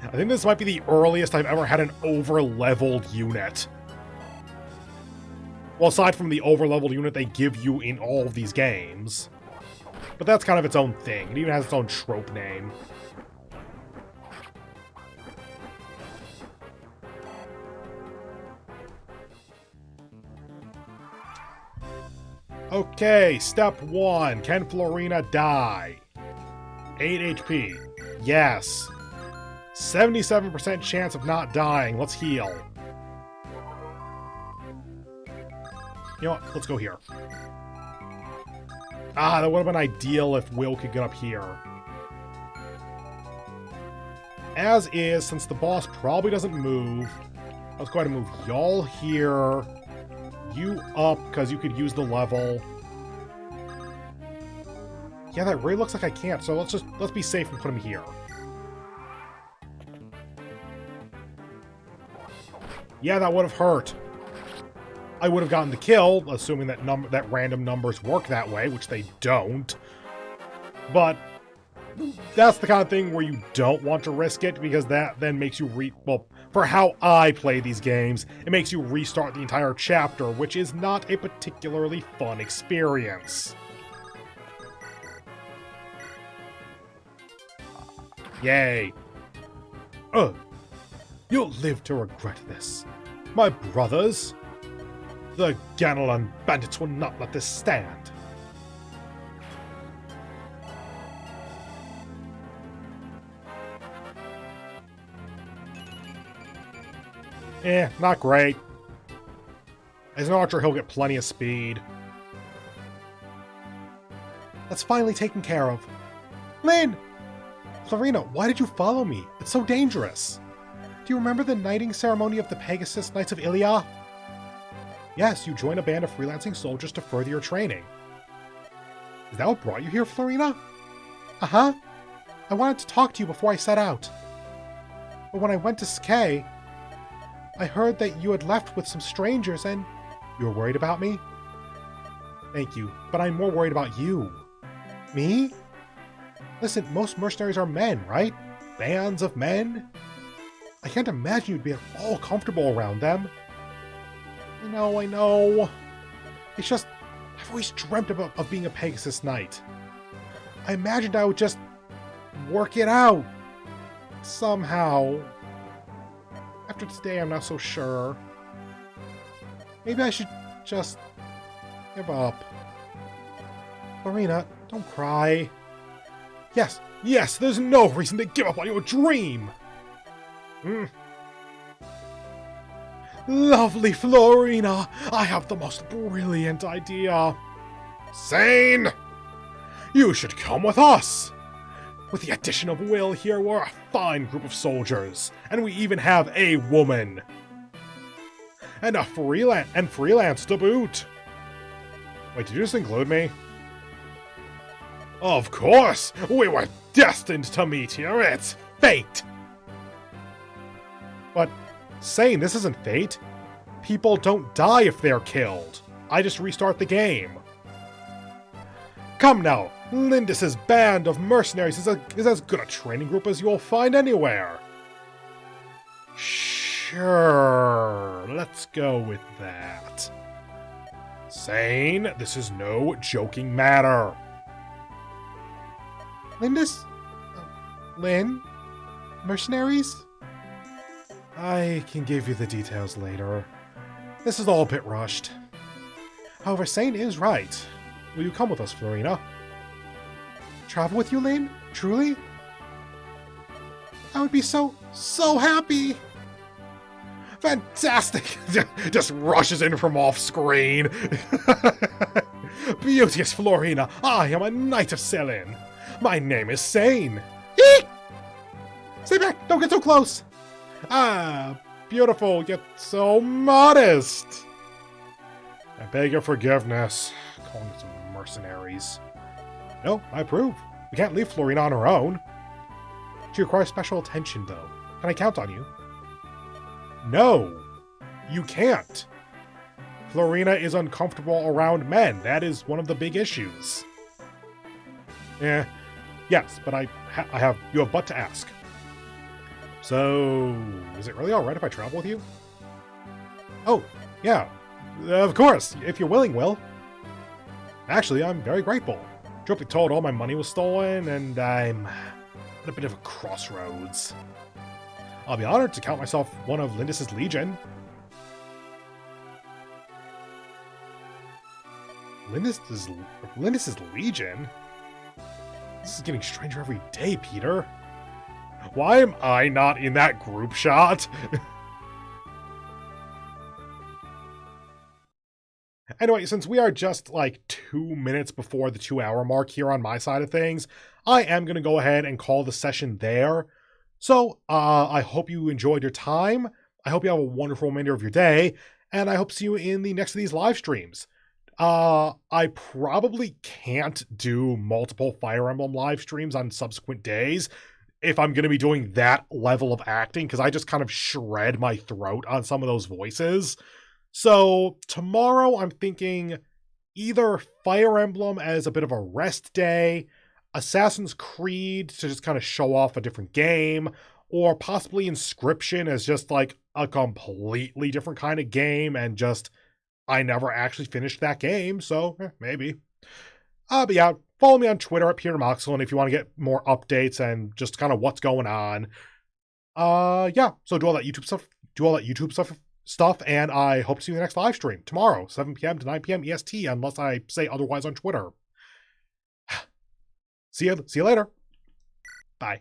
I think this might be the earliest I've ever had an over-leveled unit. Well, aside from the over-leveled unit they give you in all of these games. But that's kind of its own thing. It even has its own trope name. Okay, step 1. Can Florina die? 8 HP. Yes. 77% chance of not dying. Let's heal. You know what? Let's go here. Ah, that would have been ideal if Will could get up here. As is, since the boss probably doesn't move, let's go ahead and move y'all here. You up, because you could use the level. Yeah, that really looks like I can't, so let's be safe and put him here. Yeah, that would have hurt. I would have gotten the kill, assuming that random numbers work that way, which they don't. But that's the kind of thing where you don't want to risk it, because that then makes you well, for how I play these games, it makes you restart the entire chapter, which is not a particularly fun experience. Yay. You'll live to regret this. My brothers, the Ganelan bandits will not let this stand. Not great. As an archer, he'll get plenty of speed. That's finally taken care of. Lyn! Florina, why did you follow me? It's so dangerous. Do you remember the knighting ceremony of the Pegasus Knights of Ilia? Yes, you joined a band of freelancing soldiers to further your training. Is that what brought you here, Florina? Uh-huh. I wanted to talk to you before I set out. But when I went to Skye, I heard that you had left with some strangers and you were worried about me? Thank you, but I'm more worried about you. Me? Listen, most mercenaries are men, right? Bands of men? I can't imagine you'd be at all comfortable around them. I know. It's just, I've always dreamt of being a Pegasus Knight. I imagined I would just work it out. Somehow. After today, I'm not so sure. Maybe I should just give up. Florina, don't cry. Yes, there's no reason to give up on your dream! Lovely Florina, I have the most brilliant idea. Sane! You should come with us! With the addition of Will here, we're a fine group of soldiers, and we even have a woman. And freelance to boot. Wait, did you just include me? Of course! We were destined to meet here, it's fate! But, Sane, this isn't fate. People don't die if they're killed. I just restart the game. Come now, Lindis's band of mercenaries is as good a training group as you'll find anywhere. Sure, let's go with that. Sane, this is no joking matter. Lyn? Mercenaries? I can give you the details later. This is all a bit rushed. However, Sane is right. Will you come with us, Florina? Travel with you, Lynn? Truly? I would be so happy! Fantastic! Just rushes in from off screen. Beauteous Florina, I am a knight of Selin. My name is Sane. Eek! Stay back! Don't get so close! Ah, beautiful, yet so modest. I beg your forgiveness. Calling us mercenaries. No, I approve. We can't leave Florina on her own. She requires special attention, though. Can I count on you? No, you can't. Florina is uncomfortable around men. That is one of the big issues. Yes, but you have but to ask. So, is it really alright if I travel with you? Oh, yeah, of course, if you're willing, Will. Actually, I'm very grateful. Truth be told, all my money was stolen, and I'm at a bit of a crossroads. I'll be honored to count myself one of Lindis's legion. Lindis's legion? This is getting stranger every day, Peter. Why am I not in that group shot? Anyway, since we are just like 2 minutes before the 2-hour mark here on my side of things, I am going to go ahead and call the session there. So, I hope you enjoyed your time. I hope you have a wonderful remainder of your day, and I hope to see you in the next of these live streams. I probably can't do multiple Fire Emblem live streams on subsequent days if I'm going to be doing that level of acting, because I just kind of shred my throat on some of those voices. So tomorrow I'm thinking either Fire Emblem as a bit of a rest day, Assassin's Creed to just kind of show off a different game, or possibly Inscription as just like a completely different kind of game, and just I never actually finished that game, so maybe. But yeah, follow me on Twitter at Peter Moxilin if you want to get more updates and just kind of what's going on. Yeah, so do all that YouTube stuff, and I hope to see you in the next live stream tomorrow, 7 p.m. to 9 p.m. EST, unless I say otherwise on Twitter. See you later. Bye.